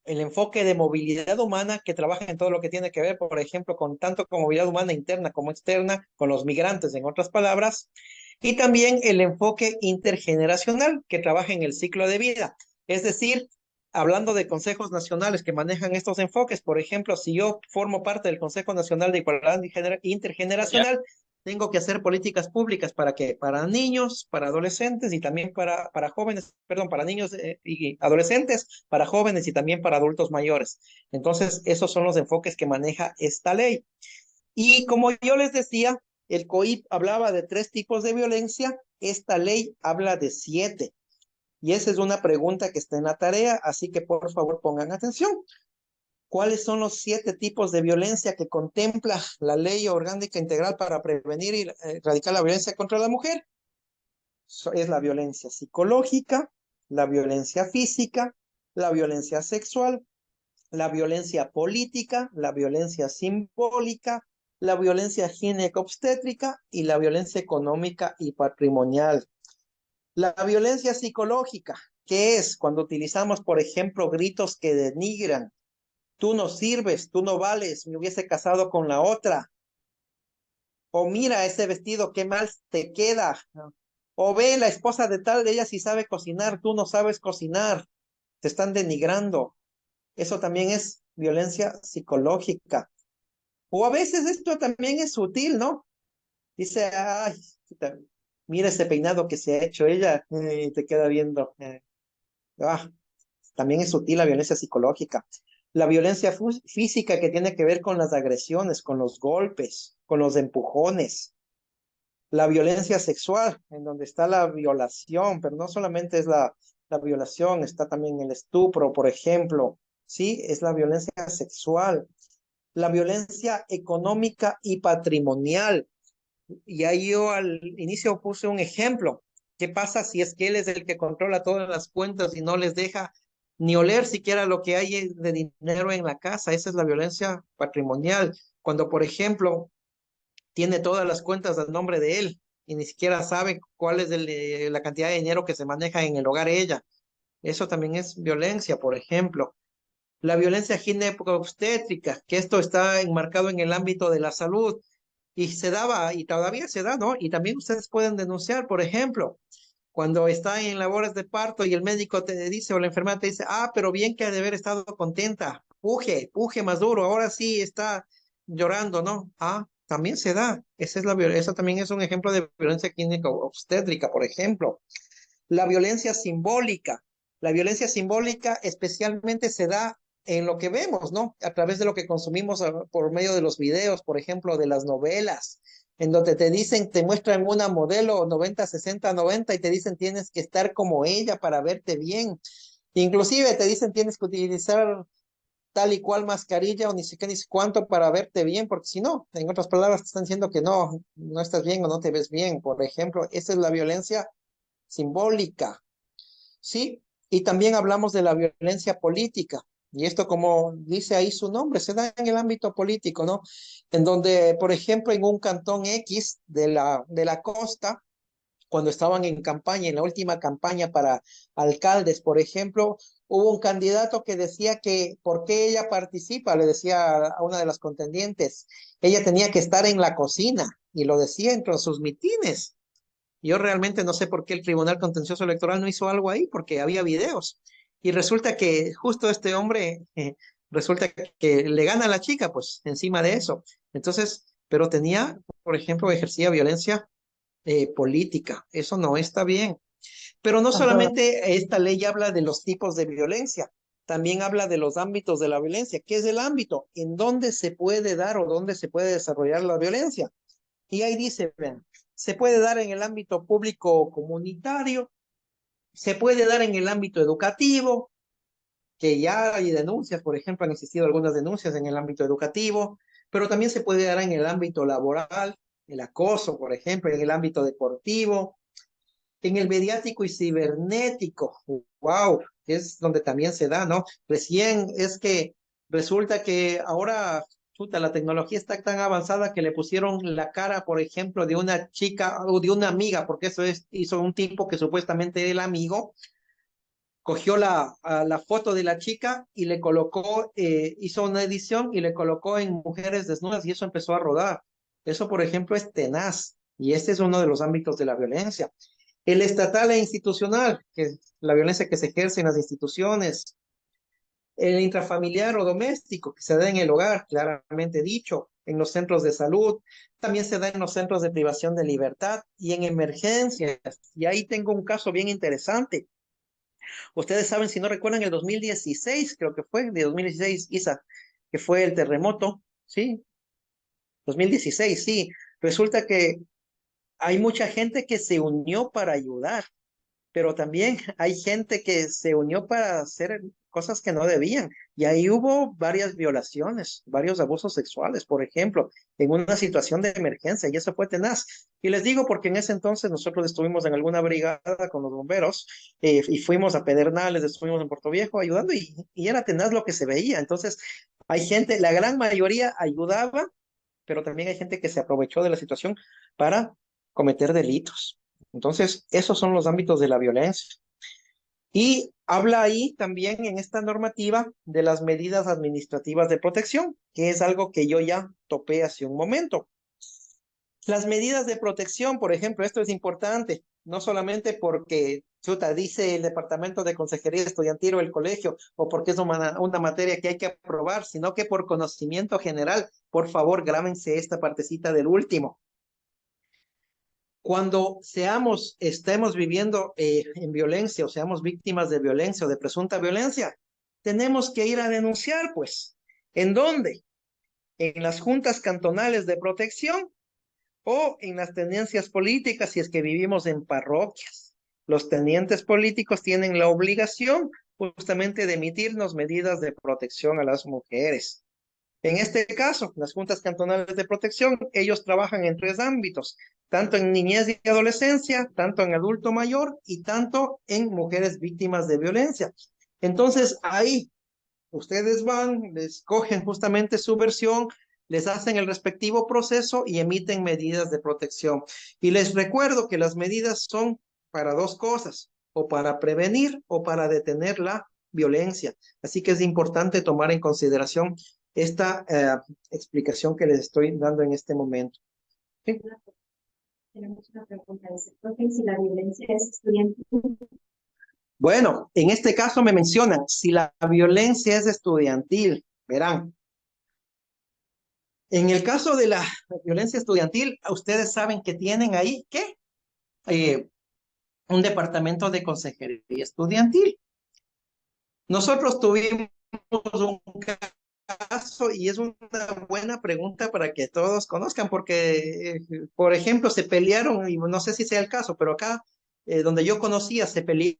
el enfoque de movilidad humana, que trabaja en todo lo que tiene que ver, por ejemplo, con tanto con movilidad humana interna como externa, con los migrantes, en otras palabras, y también el enfoque intergeneracional, que trabaja en el ciclo de vida. Es decir, hablando de consejos nacionales que manejan estos enfoques, por ejemplo, si yo formo parte del Consejo Nacional de Igualdad Intergeneracional, tengo que hacer políticas públicas para que para niños, para adolescentes y también para jóvenes, perdón, para niños y adolescentes, para jóvenes y también para adultos mayores. Entonces, esos son los enfoques que maneja esta ley. Y como yo les decía, el COIP hablaba de 3 tipos de violencia, esta ley habla de 7. Y esa es una pregunta que está en la tarea, así que por favor pongan atención. ¿Cuáles son los 7 tipos de violencia que contempla la Ley Orgánica Integral para prevenir y erradicar la violencia contra la mujer? Es la violencia psicológica, la violencia física, la violencia sexual, la violencia política, la violencia simbólica, la violencia ginecobstétrica y la violencia económica y patrimonial. La violencia psicológica, ¿qué es? Cuando utilizamos, por ejemplo, gritos que denigran. Tú no sirves, tú no vales, me hubiese casado con la otra. O mira ese vestido, qué mal te queda. O ve la esposa de tal, ella sí sabe cocinar, tú no sabes cocinar. Te están denigrando. Eso también es violencia psicológica. O a veces esto también es sutil, ¿no? Dice, ay, puta, mira ese peinado que se ha hecho ella, y te queda viendo. Ah, también es sutil la violencia psicológica. La violencia física que tiene que ver con las agresiones, con los golpes, con los empujones. La violencia sexual, en donde está la violación, pero no solamente es la violación, está también el estupro, por ejemplo. Sí, es la violencia sexual. La violencia económica y patrimonial. Y ahí yo al inicio puse un ejemplo. ¿Qué pasa si es que él es el que controla todas las cuentas y no les deja ni oler siquiera lo que hay de dinero en la casa? Esa es la violencia patrimonial. Cuando, por ejemplo, tiene todas las cuentas al nombre de él y ni siquiera sabe cuál es la cantidad de dinero que se maneja en el hogar ella. Eso también es violencia, por ejemplo. La violencia ginecobstétrica, que esto está enmarcado en el ámbito de la salud y se daba y todavía se da, ¿no? Y también ustedes pueden denunciar, por ejemplo, cuando está en labores de parto y el médico te dice o la enfermera te dice, ah, pero bien que ha de haber estado contenta, puje más duro, ahora sí está llorando, ¿no? Ah, también se da. Esa es la violencia, eso también es un ejemplo de violencia ginecobstétrica, por ejemplo. La violencia simbólica. La violencia simbólica especialmente se da en lo que vemos, ¿no? A través de lo que consumimos por medio de los videos, por ejemplo, de las novelas, en donde te dicen, te muestran una modelo 90, 60, 90 y te dicen tienes que estar como ella para verte bien. Inclusive te dicen tienes que utilizar tal y cual mascarilla o ni siquiera ni sé cuánto para verte bien, porque si no, en otras palabras te están diciendo que no estás bien o no te ves bien. Por ejemplo, esa es la violencia simbólica. ¿Sí? Y también hablamos de la violencia política. Y esto, como dice ahí su nombre, se da en el ámbito político, ¿no? En donde, por ejemplo, en un cantón X de la costa, cuando estaban en campaña, en la última campaña para alcaldes, por ejemplo, hubo un candidato que decía que, ¿por qué ella participa? Le decía a una de las contendientes, ella tenía que estar en la cocina, y lo decía entre sus mitines. Yo realmente no sé por qué el Tribunal Contencioso Electoral no hizo algo ahí, porque había videos. Y resulta que justo este hombre, resulta que le gana a la chica, pues, encima de eso. Entonces, pero tenía, por ejemplo, ejercía violencia política. Eso no está bien. Pero no solamente esta ley habla de los tipos de violencia, también habla de los ámbitos de la violencia. ¿Qué es el ámbito? ¿En dónde se puede dar o dónde se puede desarrollar la violencia? Y ahí dice, ven, se puede dar en el ámbito público comunitario, se puede dar en el ámbito educativo, que ya hay denuncias, por ejemplo, han existido algunas denuncias en el ámbito educativo, pero también se puede dar en el ámbito laboral, el acoso, por ejemplo, en el ámbito deportivo, en el mediático y cibernético. Wow, es donde también se da, ¿no? Recién es que resulta que ahora, chuta, la tecnología está tan avanzada que le pusieron la cara, por ejemplo, de una chica o de una amiga, porque eso hizo un tipo que supuestamente era el amigo, cogió la foto de la chica y le colocó, hizo una edición y le colocó en mujeres desnudas y eso empezó a rodar. Eso, por ejemplo, es tenaz y este es uno de los ámbitos de la violencia. El estatal e institucional, que es la violencia que se ejerce en las instituciones. El intrafamiliar o doméstico, que se da en el hogar, claramente dicho, en los centros de salud, también se da en los centros de privación de libertad y en emergencias. Y ahí tengo un caso bien interesante. Ustedes saben, si no recuerdan, el 2016, creo que fue, de 2016, Isa, que fue el terremoto, ¿sí? 2016, sí. Resulta que hay mucha gente que se unió para ayudar, pero también hay gente que se unió para hacer cosas que no debían. Y ahí hubo varias violaciones, varios abusos sexuales, por ejemplo, en una situación de emergencia, y eso fue tenaz. Y les digo porque en ese entonces nosotros estuvimos en alguna brigada con los bomberos y fuimos a Pedernales, estuvimos en Puerto Viejo ayudando y era tenaz lo que se veía. Entonces, hay gente, la gran mayoría ayudaba, pero también hay gente que se aprovechó de la situación para cometer delitos. Entonces, esos son los ámbitos de la violencia. Y habla ahí también en esta normativa de las medidas administrativas de protección, que es algo que yo ya topé hace un momento. Las medidas de protección, por ejemplo, esto es importante. no solamente porque, chuta, dice el departamento de consejería estudiantil o el colegio, o porque es una materia que hay que aprobar, sino que por conocimiento general, por favor, grábense esta partecita del último. Cuando estemos viviendo en violencia o seamos víctimas de violencia o de presunta violencia, tenemos que ir a denunciar, pues. ¿En dónde? En las juntas cantonales de protección o en las tenencias políticas si es que vivimos en parroquias. Los tenientes políticos tienen la obligación justamente de emitirnos medidas de protección a las mujeres. En este caso, las juntas cantonales de protección, ellos trabajan en 3 ámbitos, tanto en niñez y adolescencia, tanto en adulto mayor y tanto en mujeres víctimas de violencia. Entonces, ahí ustedes van, les cogen justamente su versión, les hacen el respectivo proceso y emiten medidas de protección. Y les recuerdo que las medidas son para 2 cosas, o para prevenir o para detener la violencia. Así que es importante tomar en consideración esta explicación que les estoy dando en este momento. ¿Sí? Tenemos una pregunta. Si la violencia es estudiantil. Bueno, en este caso me mencionan, si la violencia es estudiantil, verán. En el caso de la violencia estudiantil, ustedes saben que tienen ahí, ¿qué? Un departamento de consejería estudiantil. Nosotros tuvimos un caso y es una buena pregunta para que todos conozcan, porque, por ejemplo, se pelearon, y no sé si sea el caso, pero acá, donde yo conocía, se pelearon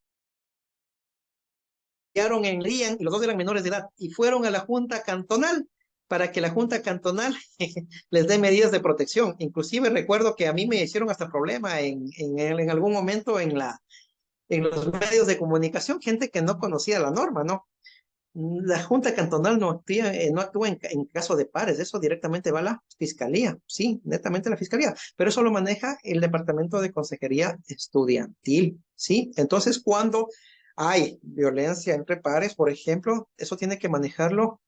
en Lían y los 2 eran menores de edad y fueron a la Junta Cantonal para que la Junta Cantonal les dé medidas de protección. Inclusive recuerdo que a mí me hicieron hasta problema en algún momento en los medios de comunicación, gente que no conocía la norma, ¿no? La Junta Cantonal no actúa en caso de pares, eso directamente va a la Fiscalía, sí, netamente la Fiscalía, pero eso lo maneja el Departamento de Consejería Estudiantil, ¿sí? Entonces, cuando hay violencia entre pares, por ejemplo, eso tiene que manejarlo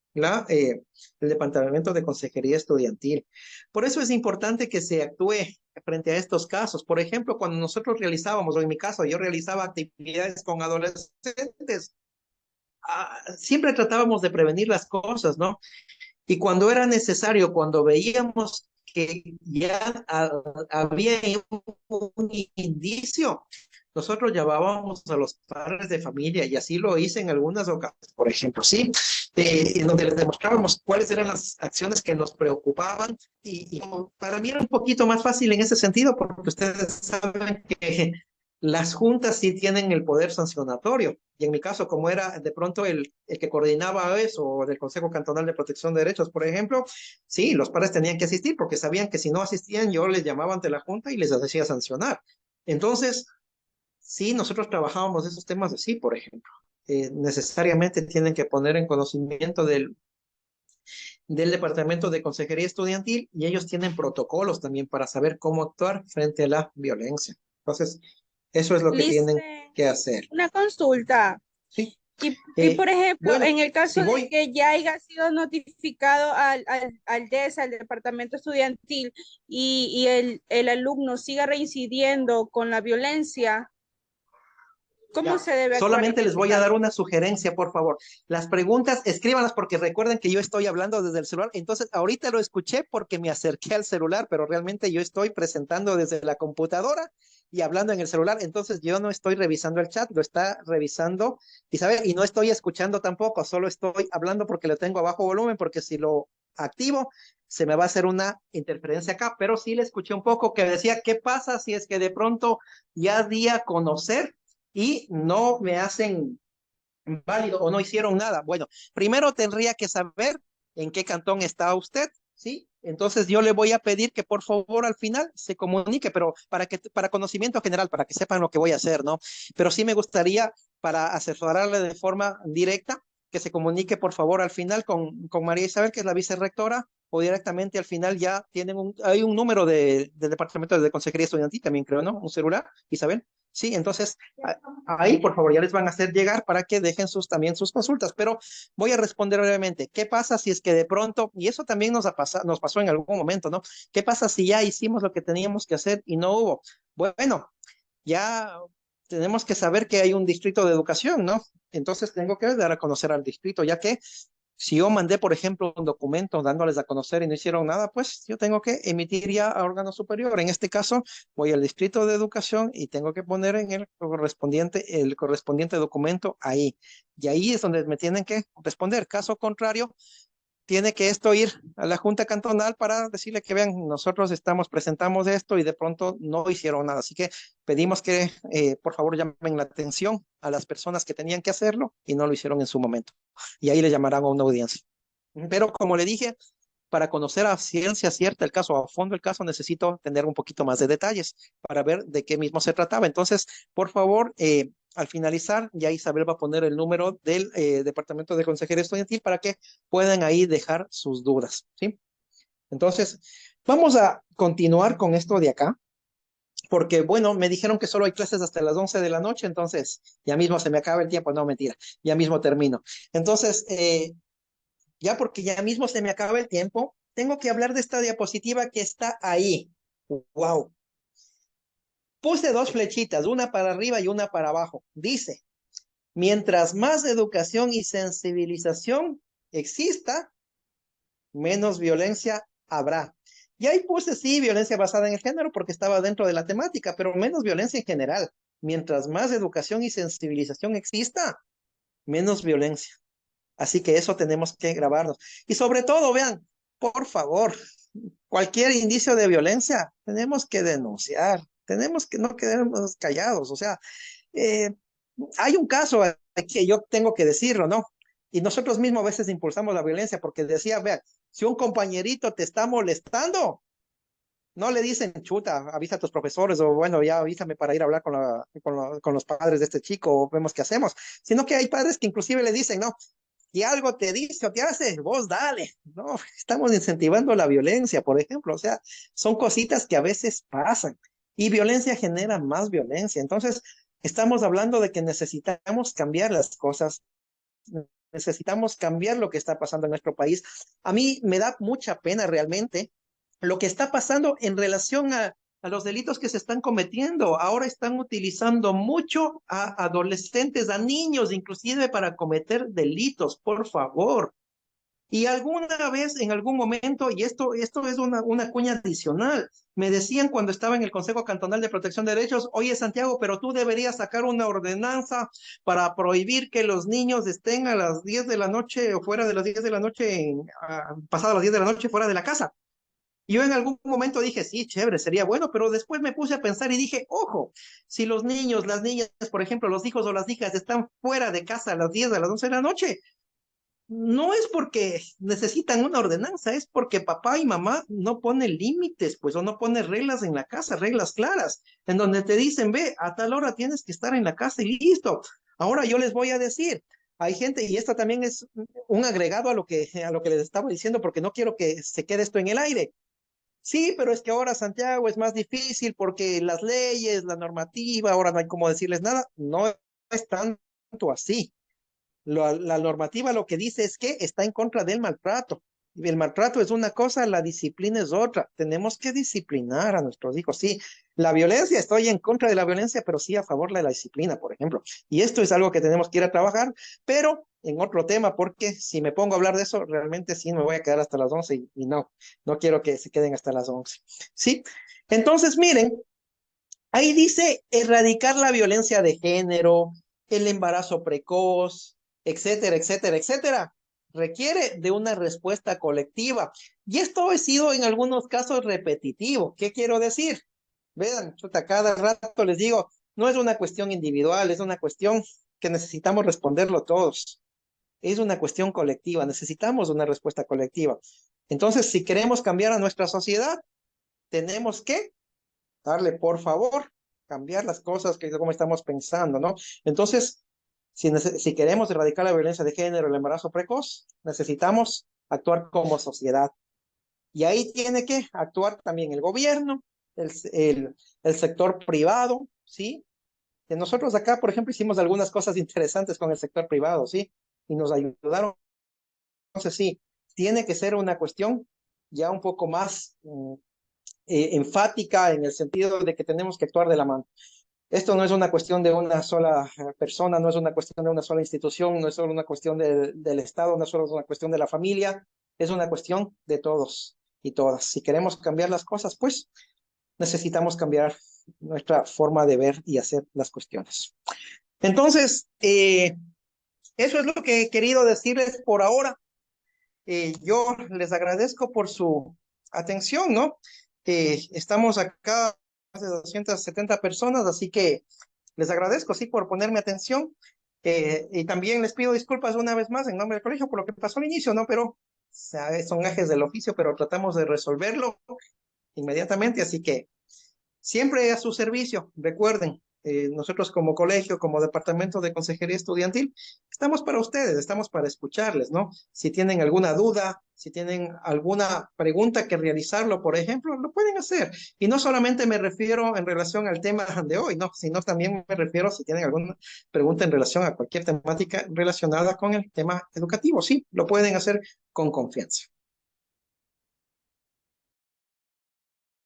el Departamento de Consejería Estudiantil. Por eso es importante que se actúe frente a estos casos. Por ejemplo, cuando nosotros realizábamos, o en mi caso, yo realizaba actividades con adolescentes, siempre tratábamos de prevenir las cosas, ¿no? Y cuando era necesario, cuando veíamos que ya había un indicio, nosotros llamábamos a los padres de familia y así lo hice en algunas ocasiones, por ejemplo, ¿sí? En donde les demostrábamos cuáles eran las acciones que nos preocupaban y para mí era un poquito más fácil en ese sentido porque ustedes saben que las juntas sí tienen el poder sancionatorio. Y en mi caso, como era de pronto el que coordinaba eso, del Consejo Cantonal de Protección de Derechos, por ejemplo, sí, los padres tenían que asistir porque sabían que si no asistían, yo les llamaba ante la junta y les hacía sancionar. Entonces, sí, nosotros trabajábamos esos temas así, por ejemplo. Necesariamente tienen que poner en conocimiento del Departamento de Consejería Estudiantil y ellos tienen protocolos también para saber cómo actuar frente a la violencia. Entonces, eso es lo que tienen que hacer. Una consulta. Sí. Y por ejemplo, bueno, en el caso si voy, de que ya haya sido notificado al DES, al Departamento Estudiantil, y el alumno siga reincidiendo con la violencia, ¿cómo se debe actuar? Solamente les voy a dar una sugerencia, por favor. Las preguntas, escríbanlas porque recuerden que yo estoy hablando desde el celular. Entonces, ahorita lo escuché porque me acerqué al celular, pero realmente yo estoy presentando desde la computadora y hablando en el celular. Entonces, yo no estoy revisando el chat, lo está revisando Isabel, y no estoy escuchando tampoco, solo estoy hablando porque lo tengo a bajo volumen, porque si lo activo, se me va a hacer una interferencia acá, pero sí le escuché un poco que decía, ¿qué pasa si es que de pronto ya di a conocer y no me hacen válido o no hicieron nada? Bueno, primero tendría que saber en qué cantón está usted, ¿sí? Entonces yo le voy a pedir que por favor al final se comunique, pero para conocimiento general, para que sepan lo que voy a hacer, ¿no? Pero sí me gustaría, para asesorarle de forma directa, que se comunique por favor al final con María Isabel, que es la vicerrectora, o directamente al final ya tienen hay un número del Departamento de Consejería Estudiantil también, creo, ¿no? Un celular, Isabel. Sí, entonces ahí por favor ya les van a hacer llegar para que dejen también sus consultas, pero voy a responder brevemente. ¿Qué pasa si es que de pronto, y eso también nos pasó en algún momento, ¿no? ¿Qué pasa si ya hicimos lo que teníamos que hacer y no hubo? Bueno, ya tenemos que saber que hay un distrito de educación, ¿no? Entonces tengo que dar a conocer al distrito, ya que si yo mandé, por ejemplo, un documento dándoles a conocer y no hicieron nada, pues yo tengo que emitir ya a órgano superior. En este caso, voy al distrito de educación y tengo que poner en el correspondiente documento ahí. Y ahí es donde me tienen que responder. Caso contrario, tiene que esto ir a la Junta Cantonal para decirle que vean, nosotros presentamos esto y de pronto no hicieron nada. Así que pedimos que por favor llamen la atención a las personas que tenían que hacerlo y no lo hicieron en su momento. Y ahí le llamarán a una audiencia. Pero como le dije, para conocer a ciencia cierta el caso, a fondo el caso, necesito tener un poquito más de detalles para ver de qué mismo se trataba. Entonces, por favor, al finalizar, ya Isabel va a poner el número del Departamento de Consejería Estudiantil para que puedan ahí dejar sus dudas, ¿sí? Entonces, vamos a continuar con esto de acá, porque, bueno, me dijeron que solo hay clases hasta las 11 de la noche, entonces ya mismo se me acaba el tiempo. No, mentira, ya mismo termino. Entonces, ya porque ya mismo se me acaba el tiempo, tengo que hablar de esta diapositiva que está ahí. ¡Wow! Puse dos flechitas, una para arriba y una para abajo. Dice, mientras más educación y sensibilización exista, menos violencia habrá. Y ahí puse, sí, violencia basada en el género porque estaba dentro de la temática, pero menos violencia en general. Mientras más educación y sensibilización exista, menos violencia. Así que eso tenemos que grabarnos. Y sobre todo, vean, por favor, cualquier indicio de violencia, tenemos que denunciar. Tenemos que no quedarnos callados. O sea, hay un caso que yo tengo que decirlo, ¿no? Y nosotros mismos a veces impulsamos la violencia porque decía, vean, si un compañerito te está molestando, no le dicen, chuta, avisa a tus profesores o bueno, ya avísame para ir a hablar con los padres de este chico o vemos qué hacemos, sino que hay padres que inclusive le dicen, no, si algo te dice o te hace, vos dale, no, estamos incentivando la violencia, por ejemplo, o sea, son cositas que a veces pasan y violencia genera más violencia, entonces estamos hablando de que necesitamos cambiar las cosas, necesitamos cambiar lo que está pasando en nuestro país. A mí me da mucha pena realmente lo que está pasando en relación a los delitos que se están cometiendo. Ahora están utilizando mucho a adolescentes, a niños, inclusive para cometer delitos, por favor. Y alguna vez, en algún momento, y esto es una cuña adicional, me decían cuando estaba en el Consejo Cantonal de Protección de Derechos, oye Santiago, pero tú deberías sacar una ordenanza para prohibir que los niños estén a las 10 de la noche o fuera de las 10 de la noche, pasadas las 10 de la noche fuera de la casa. Yo en algún momento dije, sí, chévere, sería bueno, pero después me puse a pensar y dije, ojo, si los niños, las niñas, por ejemplo, los hijos o las hijas están fuera de casa a las 10 a las 11 de la noche, no es porque necesitan una ordenanza, es porque papá y mamá no ponen límites, pues, o no ponen reglas en la casa, reglas claras, en donde te dicen, ve, a tal hora tienes que estar en la casa y listo. Ahora yo les voy a decir, hay gente, y esto también es un agregado a lo que les estaba diciendo, porque no quiero que se quede esto en el aire. Sí, pero es que ahora Santiago es más difícil porque las leyes, la normativa, ahora no hay cómo decirles nada. No es tanto así. La normativa lo que dice es que está en contra del maltrato. Y el maltrato es una cosa, la disciplina es otra. Tenemos que disciplinar a nuestros hijos. Sí, la violencia, estoy en contra de la violencia, pero sí a favor de la disciplina, por ejemplo. Y esto es algo que tenemos que ir a trabajar, pero en otro tema, porque si me pongo a hablar de eso, realmente sí me voy a quedar hasta las 11 y no quiero que se queden hasta las 11. ¿Sí? Entonces, miren, ahí dice erradicar la violencia de género, el embarazo precoz, etcétera, etcétera, etcétera. Requiere de una respuesta colectiva. Y esto ha sido en algunos casos repetitivo. ¿Qué quiero decir? Vean, chuta, cada rato les digo, no es una cuestión individual, es una cuestión que necesitamos responderlo todos. Es una cuestión colectiva, necesitamos una respuesta colectiva. Entonces, si queremos cambiar a nuestra sociedad, tenemos que darle, por favor, cambiar las cosas que como estamos pensando, ¿no? Entonces, si queremos erradicar la violencia de género, el embarazo precoz, necesitamos actuar como sociedad. Y ahí tiene que actuar también el gobierno, el sector privado, ¿sí? Que nosotros acá, por ejemplo, hicimos algunas cosas interesantes con el sector privado, ¿sí? Y nos ayudaron. Entonces, sí, tiene que ser una cuestión ya un poco más enfática en el sentido de que tenemos que actuar de la mano. Esto no es una cuestión de una sola persona, no es una cuestión de una sola institución, no es solo una cuestión del Estado, no es solo una cuestión de la familia, es una cuestión de todos y todas. Si queremos cambiar las cosas, pues necesitamos cambiar nuestra forma de ver y hacer las cuestiones. Entonces, eso es lo que he querido decirles por ahora. Yo les agradezco por su atención, ¿no? Estamos acá más de 270 personas, así que les agradezco, sí, por ponerme atención. Y también les pido disculpas una vez más en nombre del colegio por lo que pasó al inicio, ¿no? Pero o sea, son gajes del oficio, pero tratamos de resolverlo inmediatamente, así que siempre a su servicio. Recuerden, nosotros como colegio, como departamento de consejería estudiantil, estamos para ustedes, estamos para escucharles, ¿no? Si tienen alguna duda, si tienen alguna pregunta que realizarlo, por ejemplo, lo pueden hacer. Y no solamente me refiero en relación al tema de hoy, ¿no? Sino también me refiero si tienen alguna pregunta en relación a cualquier temática relacionada con el tema educativo. Sí, lo pueden hacer con confianza.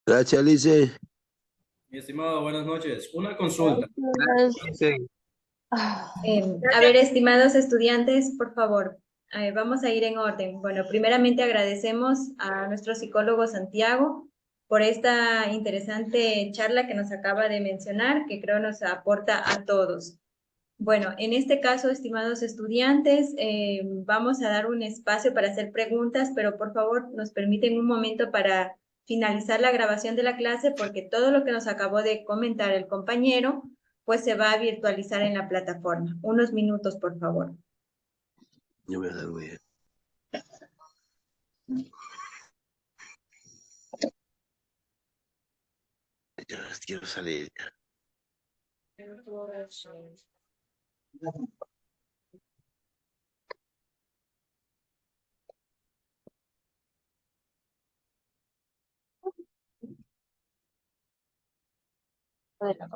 Gracias, Lice. Mi estimado, buenas noches. Una consulta. A ver, estimados estudiantes, por favor, vamos a ir en orden. Bueno, primeramente agradecemos a nuestro psicólogo Santiago por esta interesante charla que nos acaba de mencionar, que creo nos aporta a todos. Bueno, en este caso, estimados estudiantes, vamos a dar un espacio para hacer preguntas, pero por favor nos permiten un momento para finalizar la grabación de la clase, porque todo lo que nos acabó de comentar el compañero, pues se va a virtualizar en la plataforma. Unos minutos, por favor. Yo voy a dar bien. Ya quiero salir. De la